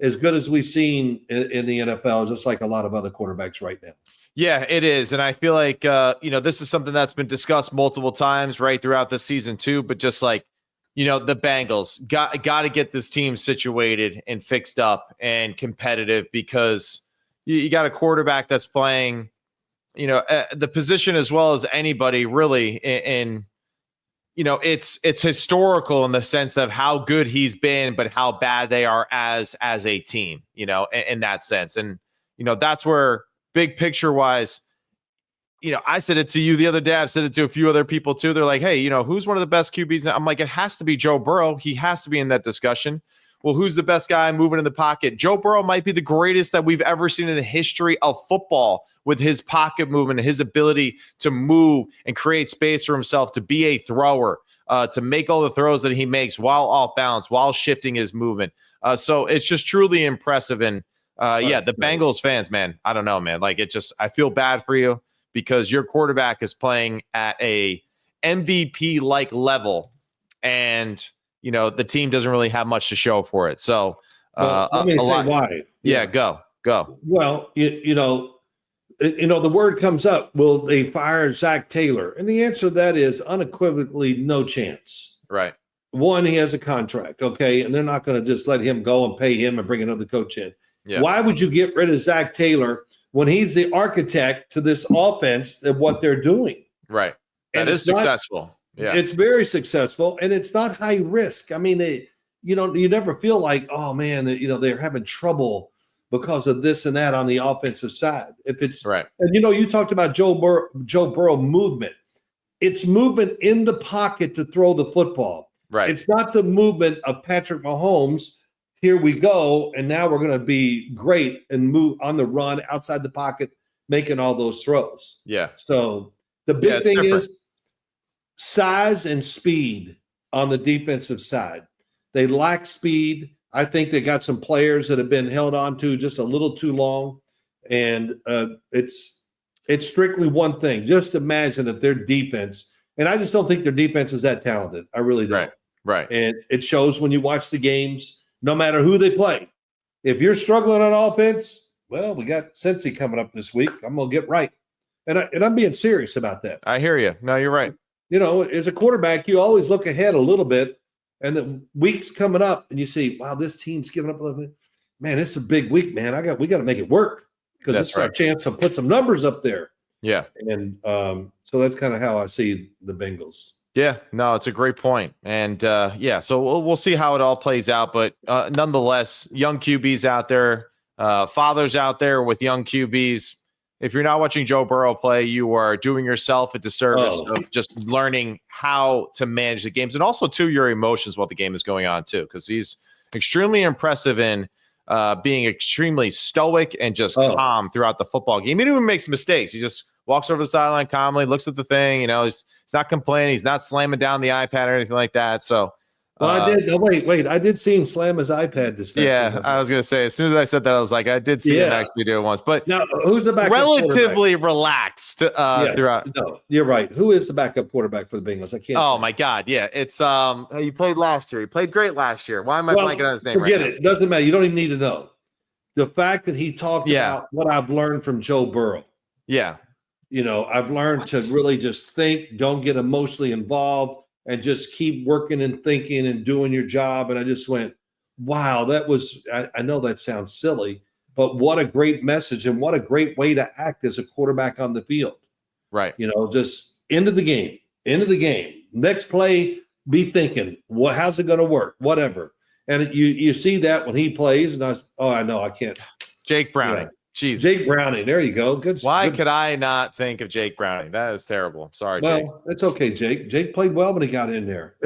as good as we've seen in the NFL, just like a lot of other quarterbacks right now. Yeah, it is. And I feel like, this is something that's been discussed multiple times right throughout the season too, but just like, the Bengals got to get this team situated and fixed up and competitive because you got a quarterback that's playing, the position as well as anybody really in it's historical in the sense of how good he's been, but how bad they are as a team, in that sense. And, that's where big picture wise, I said it to you the other day. I've said it to a few other people too. They're like, hey, who's one of the best QBs? I'm like, it has to be Joe Burrow. He has to be in that discussion. Well, who's the best guy moving in the pocket? Joe Burrow might be the greatest that we've ever seen in the history of football with his pocket movement, his ability to move and create space for himself, to be a thrower, to make all the throws that he makes while off balance, while shifting his movement. So it's just truly impressive. And the Bengals fans, man, I don't know, man. Like I feel bad for you because your quarterback is playing at a MVP-like level and the team doesn't really have much to show for it. So let me say why. Yeah, go. Well, the word comes up, will they fire Zach Taylor? And the answer to that is unequivocally no chance. Right. One, he has a contract, okay, and they're not going to just let him go and pay him and bring another coach in. Yeah. Why would you get rid of Zach Taylor when he's the architect to this offense of what they're doing? Right. That is successful. Yeah. It's very successful, and it's not high risk. I mean, you never feel like, oh man, they're having trouble because of this and that on the offensive side. If it's right, and you talked about Joe Burrow movement. It's movement in the pocket to throw the football. Right. It's not the movement of Patrick Mahomes. Here we go, and now we're going to be great and move on the run outside the pocket, making all those throws. Yeah. So the big thing is size and speed on the defensive side. They lack speed. I think they got some players that have been held on to just a little too long. And it's strictly one thing. Just imagine if their defense, and I just don't think their defense is that talented. I really don't. Right. And it shows when you watch the games, no matter who they play. If you're struggling on offense, well, we got Cincy coming up this week. I'm going to get right. And I'm being serious about that. I hear you. No, you're right. As a quarterback, you always look ahead a little bit, and the week's coming up, and you see, wow, this team's giving up a little bit. Man, it's a big week, man. We got to make it work because it's our chance to put some numbers up there. Yeah, and so that's kind of how I see the Bengals. Yeah, no, it's a great point, and so we'll see how it all plays out. But nonetheless, young QBs out there, fathers out there with young QBs. if you're not watching Joe Burrow play, you are doing yourself a disservice of just learning how to manage the games and also, too, your emotions while the game is going on, too, because he's extremely impressive in being extremely stoic and just calm throughout the football game. He even makes mistakes. He just walks over the sideline calmly, looks at the thing. He's not complaining. He's not slamming down the iPad or anything like that. So, I did. No, wait. I did see him slam his iPad this past Yeah, I was going to say, as soon as I said that, I was like, I did see him actually do it once. But now, who's the backup relatively relaxed throughout. No, you're right. Who is the backup quarterback for the Bengals? I can't. Oh, my God. Yeah, it's he played last year. He played great last year. Why am I blanking on his name forget it. It doesn't matter. You don't even need to know. The fact that he talked about what I've learned from Joe Burrow. Yeah. I've learned to really just think, don't get emotionally involved, and just keep working and thinking and doing your job. And I just went, wow, I know that sounds silly, but what a great message and what a great way to act as a quarterback on the field. Right. Just into the game. Next play, be thinking, how's it going to work? Whatever. And you see that when he plays, and I know I can't. Jake Browning. Jesus. Jake Browning. There you go. Good. Why could I not think of Jake Browning? That is terrible. Sorry, Jake. Well, it's okay, Jake. Jake played well when he got in there.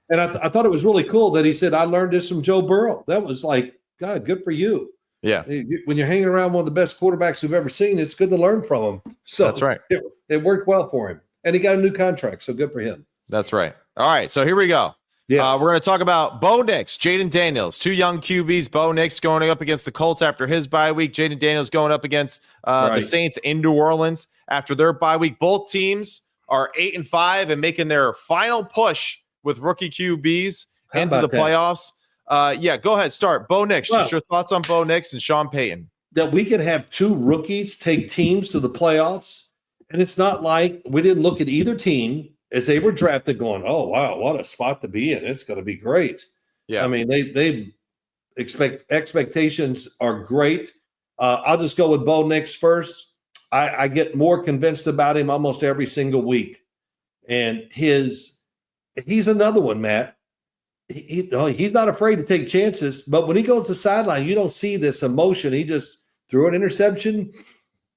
And I thought it was really cool that he said, I learned this from Joe Burrow. That was like, God, good for you. Yeah. When you're hanging around one of the best quarterbacks we've ever seen, it's good to learn from him. So that's right. It worked well for him. And he got a new contract, so good for him. That's right. All right, so here we go. Yes. We're going to talk about Bo Nix, Jayden Daniels, two young QBs. Bo Nix going up against the Colts after his bye week. Jayden Daniels going up against the Saints in New Orleans after their bye week. Both teams are 8-5 and making their final push with rookie QBs into the playoffs. Go ahead. Start. Bo Nix, just your thoughts on Bo Nix and Sean Payton. That we could have two rookies take teams to the playoffs, and it's not like we didn't look at either team as they were drafted going, oh, wow, what a spot to be in. It's going to be great. Yeah. I mean, they expectations are great. I'll just go with Bo Nix first. I get more convinced about him almost every single week. And he's another one, Matt. He's not afraid to take chances, but when he goes to the sideline, you don't see this emotion. He just threw an interception.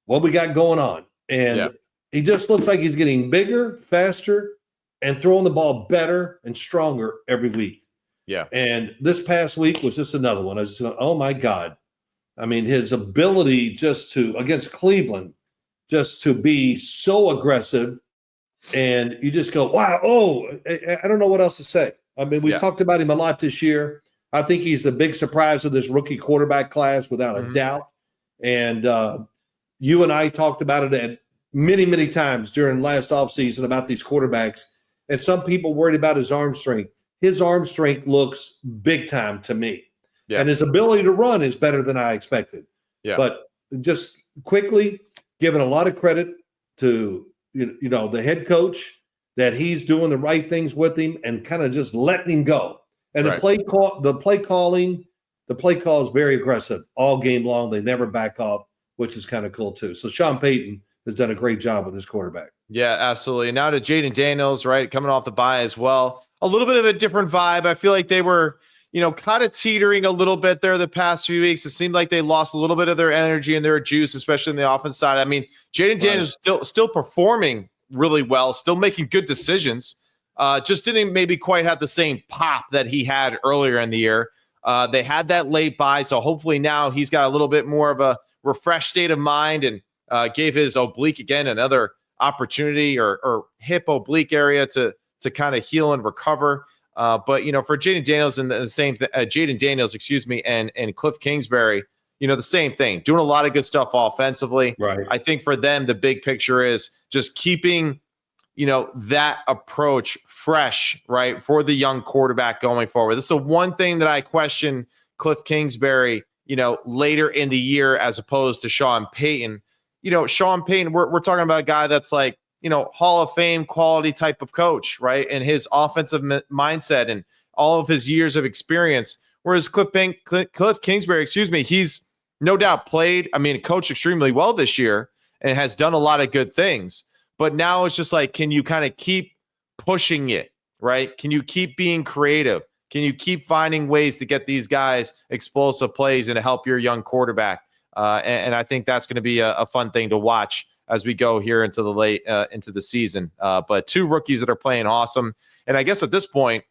What we got going on? And he just looks like he's getting bigger, faster, and throwing the ball better and stronger every week. Yeah. And this past week was just another one. I was just going, oh, my God. I mean, his ability against Cleveland, just to be so aggressive. And you just go, wow, I don't know what else to say. I mean, we've talked about him a lot this year. I think he's the big surprise of this rookie quarterback class without a doubt. And you and I talked about it at many, many times during last offseason about these quarterbacks, and some people worried about his arm strength. His arm strength looks big time to me, and his ability to run is better than I expected. Yeah. But just quickly giving a lot of credit to the head coach that he's doing the right things with him and kind of just letting him go. And the play call is very aggressive all game long. They never back off, which is kind of cool too. So Sean Payton has done a great job with his quarterback. Yeah, absolutely. And now to Jayden Daniels, right, coming off the bye as well. A little bit of a different vibe. I feel like they were, kind of teetering a little bit there the past few weeks. It seemed like they lost a little bit of their energy and their juice, especially in the offense side. I mean, Jayden Daniels still performing really well, still making good decisions. Just didn't maybe quite have the same pop that he had earlier in the year. They had that late bye, so hopefully now he's got a little bit more of a refreshed state of mind and gave his oblique again another opportunity or hip oblique area to kind of heal and recover. But for Jayden Daniels and the same Jayden Daniels, and Cliff Kingsbury, the same thing, doing a lot of good stuff offensively. Right. I think for them, the big picture is just keeping, that approach fresh, right, for the young quarterback going forward. This is the one thing that I question Cliff Kingsbury, later in the year as opposed to Sean Payton. Sean Payton, we're talking about a guy that's like, Hall of Fame quality type of coach, right? And his offensive mindset and all of his years of experience. Whereas Cliff Kingsbury, he's no doubt coached extremely well this year and has done a lot of good things. But now it's just like, can you kind of keep pushing it, right? Can you keep being creative? Can you keep finding ways to get these guys explosive plays and to help your young quarterback? And I think that's going to be a fun thing to watch as we go here into the season. But two rookies that are playing awesome. And I guess at this point,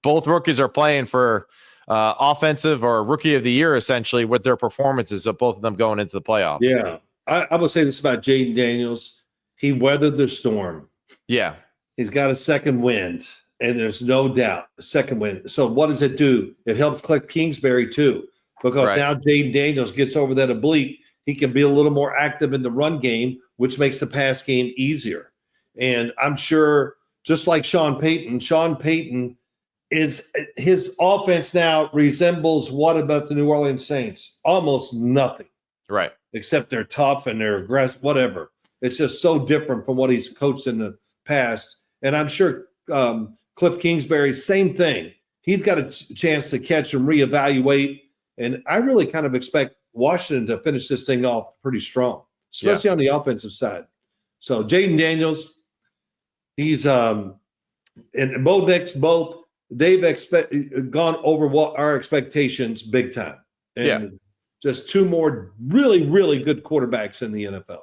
both rookies are playing for offensive or rookie of the year, essentially, with their performances of both of them going into the playoffs. Yeah. I will say this about Jayden Daniels. He weathered the storm. Yeah. He's got a second wind, and there's no doubt a second wind. So what does it do? It helps Cliff Kingsbury too, because now Jayden Daniels gets over that oblique. He can be a little more active in the run game, which makes the pass game easier. And I'm sure, just like Sean Payton is his offense now resembles what about the New Orleans Saints? Almost nothing. Right. Except they're tough and they're aggressive, whatever. It's just so different from what he's coached in the past. And I'm sure Cliff Kingsbury, same thing. He's got a chance to catch and reevaluate. And I really kind of expect Washington to finish this thing off pretty strong, especially on the offensive side. So Jayden Daniels, he's and Bo Nix, both they've gone over what our expectations big time. And just two more really, really good quarterbacks in the NFL.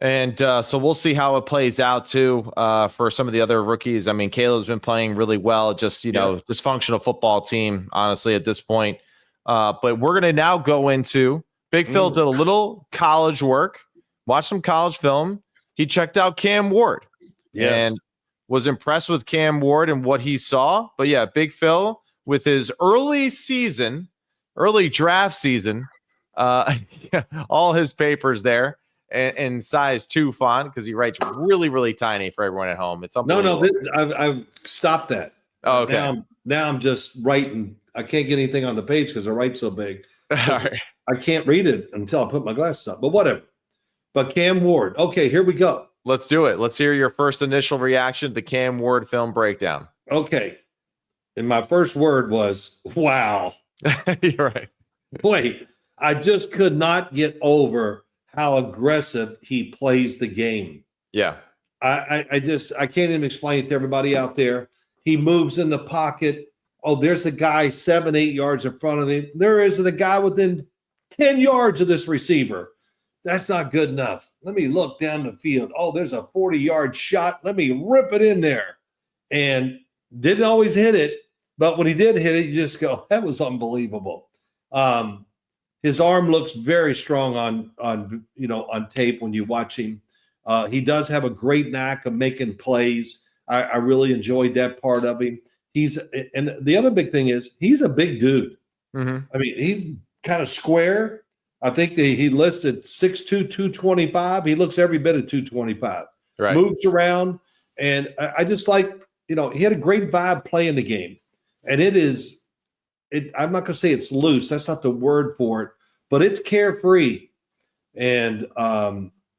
And so we'll see how it plays out too for some of the other rookies. I mean, Caleb's been playing really well, just, dysfunctional football team, honestly, at this point. But we're going to now go into Big Phil did a little college work, watched some college film. He checked out Cam Ward and was impressed with Cam Ward and what he saw. But yeah, Big Phil with his early draft season, all his papers there. And size 2 font because he writes really, really tiny for everyone at home. It's unbelievable. I've stopped that. Oh, okay. Now I'm just writing. I can't get anything on the page because I write so big. Right. I can't read it until I put my glasses on. But whatever. But Cam Ward. Okay, here we go. Let's do it. Let's hear your first initial reaction to the Cam Ward film breakdown. Okay. And my first word was, wow. You're right. Wait, I just could not get over how aggressive he plays the game. Yeah. I can't even explain it to everybody out there. He moves in the pocket. Oh, there's a guy 7-8 yards in front of him. There is a guy within 10 yards of this receiver. That's not good enough. Let me look down the field. Oh, there's a 40-yard shot. Let me rip it in there. And didn't always hit it, but when he did hit it, you just go, that was unbelievable. His arm looks very strong on tape when you watch him. He does have a great knack of making plays. I really enjoyed that part of him. And the other big thing is he's a big dude. Mm-hmm. I mean, he's kind of square. I think he listed 6'2", 225. He looks every bit of 225. Right. Moves around. And I just like, he had a great vibe playing the game. And I'm not going to say it's loose. That's not the word for it, but it's carefree. And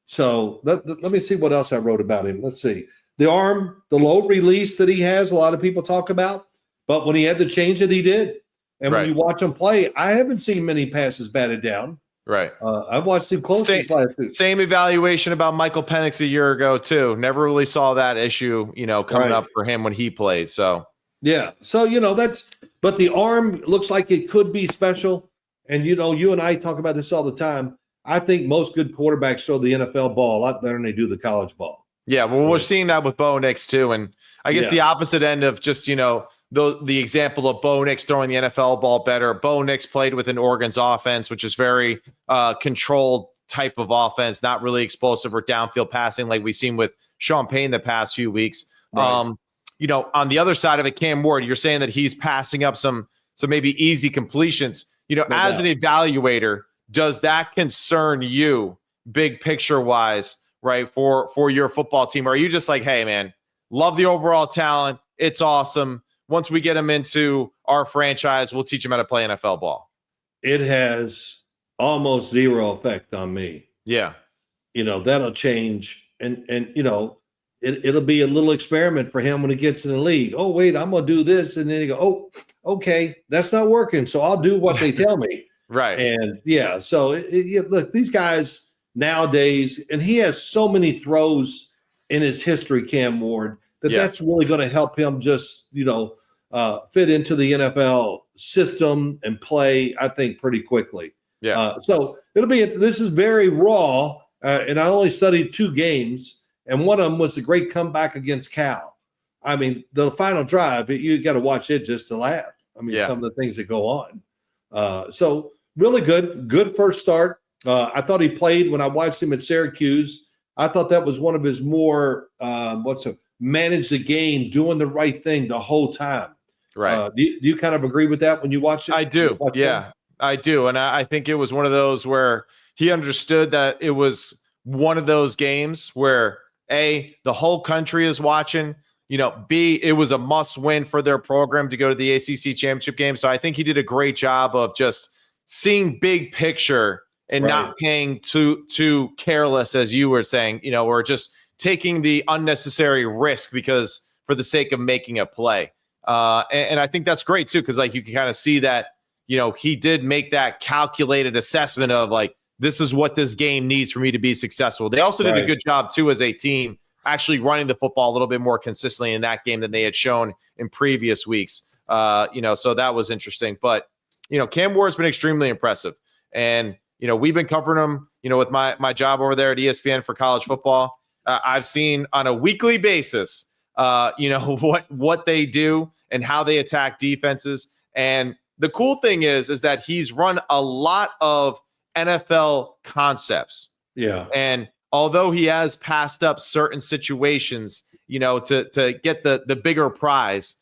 so let me see what else I wrote about him. Let's see. The arm, the low release that he has, a lot of people talk about, but when he had to change it, he did. And when you watch him play, I haven't seen many passes batted down. Right. I've watched him closely. Same evaluation about Michael Penix a year ago, too. Never really saw that issue, coming up for him when he played. So, yeah. So, but the arm looks like it could be special. And, you and I talk about this all the time. I think most good quarterbacks throw the NFL ball a lot better than they do the college ball. Yeah, well, we're seeing that with Bo Nix, too. And I guess the opposite end of just, the example of Bo Nix throwing the NFL ball better. Bo Nix played within Oregon's offense, which is very controlled type of offense, not really explosive or downfield passing like we've seen with Sean Payton the past few weeks. Right. On the other side of it, Cam Ward, you're saying that he's passing up some maybe easy completions. As an evaluator, does that concern you big picture wise, right, for your football team? Or are you just like, hey, man, love the overall talent. It's awesome. Once we get him into our franchise, we'll teach him how to play NFL ball. It has almost zero effect on me. Yeah. That'll change. And it'll be a little experiment for him when he gets in the league. Oh, wait, I'm going to do this. And then he go, oh, okay, that's not working. So I'll do what they tell me. Right. And so look, these guys nowadays, and he has so many throws in his history, Cam Ward, that's really going to help him just, fit into the NFL system and play, I think, pretty quickly. Yeah. So This is very raw, and I only studied 2 games, and one of them was the great comeback against Cal. I mean, the final drive, you got to watch it just to laugh. I mean, some of the things that go on. So really good first start. I thought he played when I watched him at Syracuse. I thought that was one of his more manage the game, doing the right thing the whole time. Right. Do you kind of agree with that when you watch it? I do. Yeah, I do. And I think it was one of those where he understood that it was one of those games where A, the whole country is watching, B, it was a must win for their program to go to the ACC championship game. So I think he did a great job of just seeing big picture and not paying too careless, as you were saying, or just taking the unnecessary risk because for the sake of making a play. And I think that's great too, because you can kind of see that, he did make that calculated assessment of this is what this game needs for me to be successful. They also did a good job too as a team actually running the football a little bit more consistently in that game than they had shown in previous weeks. So that was interesting. But, Cam Ward's been extremely impressive. And, we've been covering him, with my job over there at ESPN for college football. I've seen on a weekly basis, what they do and how they attack defenses. And the cool thing is that he's run a lot of NFL concepts. Yeah. And although he has passed up certain situations, to get the bigger prize,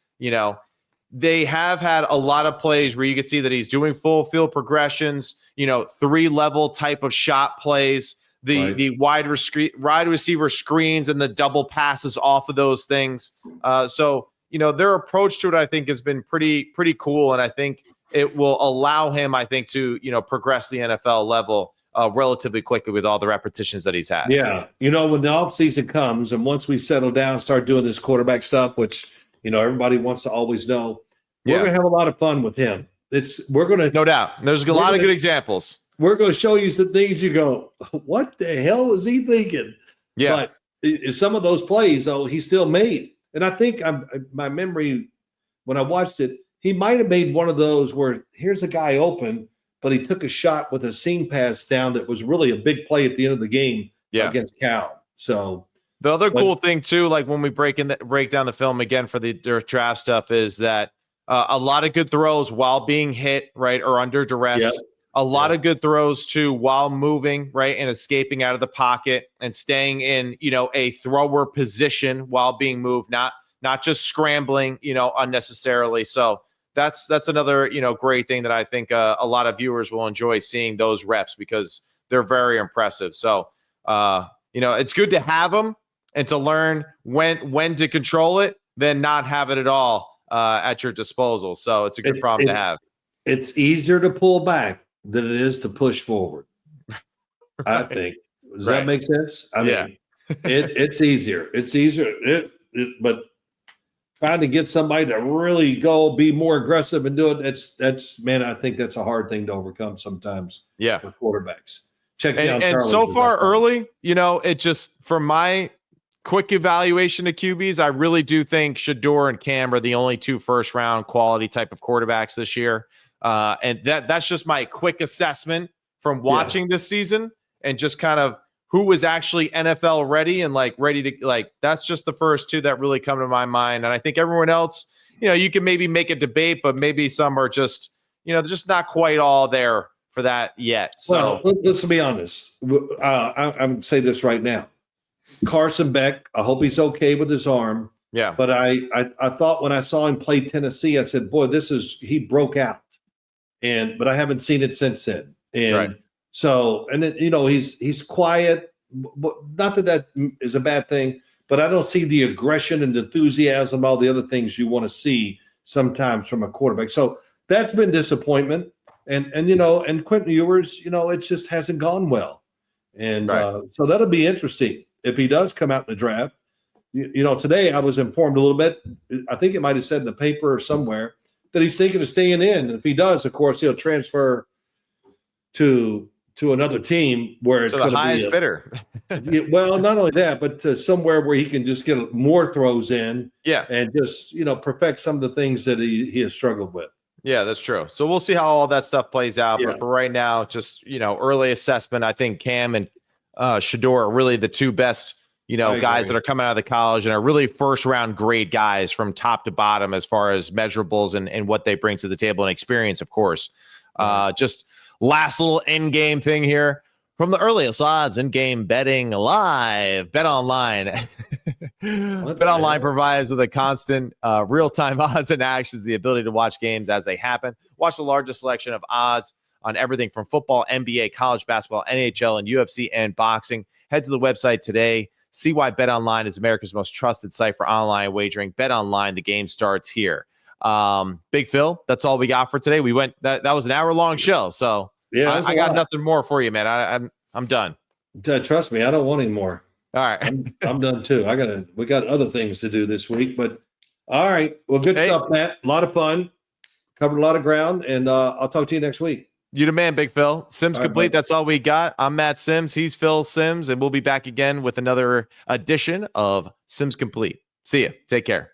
they have had a lot of plays where you can see that he's doing full field progressions, 3-level type of shot plays, the wide receiver screens and the double passes off of those things. So their approach to it, I think, has been pretty cool. And I think it will allow him, I think, to, progress the NFL level relatively quickly with all the repetitions that he's had. Yeah. When the offseason comes and once we settle down, start doing this quarterback stuff, which, everybody wants to always know, we're going to have a lot of fun with him. No doubt. There's a lot of good examples. We're going to show you some things you go, what the hell is he thinking? Yeah. But some of those plays, he still made. And I think my memory, when I watched it, he might have made one of those where here's a guy open, but he took a shot with a seam pass down that was really a big play at the end of the game against Cal. So the other cool thing too, when we break down the film again for the draft stuff, is that a lot of good throws while being hit, right, or under duress. Yep. A lot of good throws too while moving, right, and escaping out of the pocket and staying in, a thrower position while being moved, not just scrambling, unnecessarily. So that's another, great thing that I think a lot of viewers will enjoy seeing those reps because they're very impressive. So, it's good to have them and to learn when to control it, then not have it at all at your disposal. So it's a good problem to have. It's easier to pull back than it is to push forward. I think. Does that make sense? I mean, it's easier. It's easier. But trying to get somebody to really go be more aggressive and do it, that's I think that's a hard thing to overcome sometimes for quarterbacks. Check down and so far early, it just, from my quick evaluation of QBs, I really do think Shador and Cam are the only 2 first-round quality type of quarterbacks this year. And that's just my quick assessment from watching this season and just kind of who was actually NFL ready and ready to that's just the first 2 that really come to my mind. And I think everyone else, you can maybe make a debate, but maybe some are just, they're just not quite all there for that yet. So let's be honest. I'm going to say this right now. Carson Beck, I hope he's okay with his arm. Yeah. But I thought when I saw him play Tennessee, I said, boy, he broke out. But I haven't seen it since then. And so, and then, he's quiet. Not that is a bad thing, but I don't see the aggression and enthusiasm, all the other things you want to see sometimes from a quarterback. So that's been disappointment. And Quentin Ewers, it just hasn't gone well. And so that'll be interesting if he does come out in the draft. Today I was informed a little bit. I think it might have said in the paper or somewhere that he's thinking of staying in. And if he does, of course, he'll transfer to another team where it's the highest bidder. Well, not only that, but somewhere where he can just get more throws in, and just perfect some of the things that he has struggled with. Yeah, that's true. So we'll see how all that stuff plays out. Yeah. But for right now, just, early assessment, I think Cam and Shador are really the two best, guys that are coming out of the college and are really first round grade guys from top to bottom as far as measurables and what they bring to the table and experience, of course. Just last little end game thing here. From the earliest odds in-game betting live, Bet Online. Bet Online provides with a constant real-time odds and actions, the ability to watch games as they happen. Watch the largest selection of odds on everything from football, NBA, college basketball, NHL, and UFC and boxing. Head to the website today. See why Bet Online is America's most trusted site for online wagering. Bet Online, the game starts here. Big Phil, that's all we got for today. We went that was an hour-long show, so yeah, I got nothing more for you, man. I'm done. Trust me, I don't want any more. All right. I'm done too. We got other things to do this week, but all right. Well, good stuff, Matt. A lot of fun. Covered a lot of ground, and I'll talk to you next week. You the man, Big Phil. Sims complete. That's all we got. I'm Matt Sims. He's Phil Sims, and we'll be back again with another edition of Sims Complete. See ya. Take care.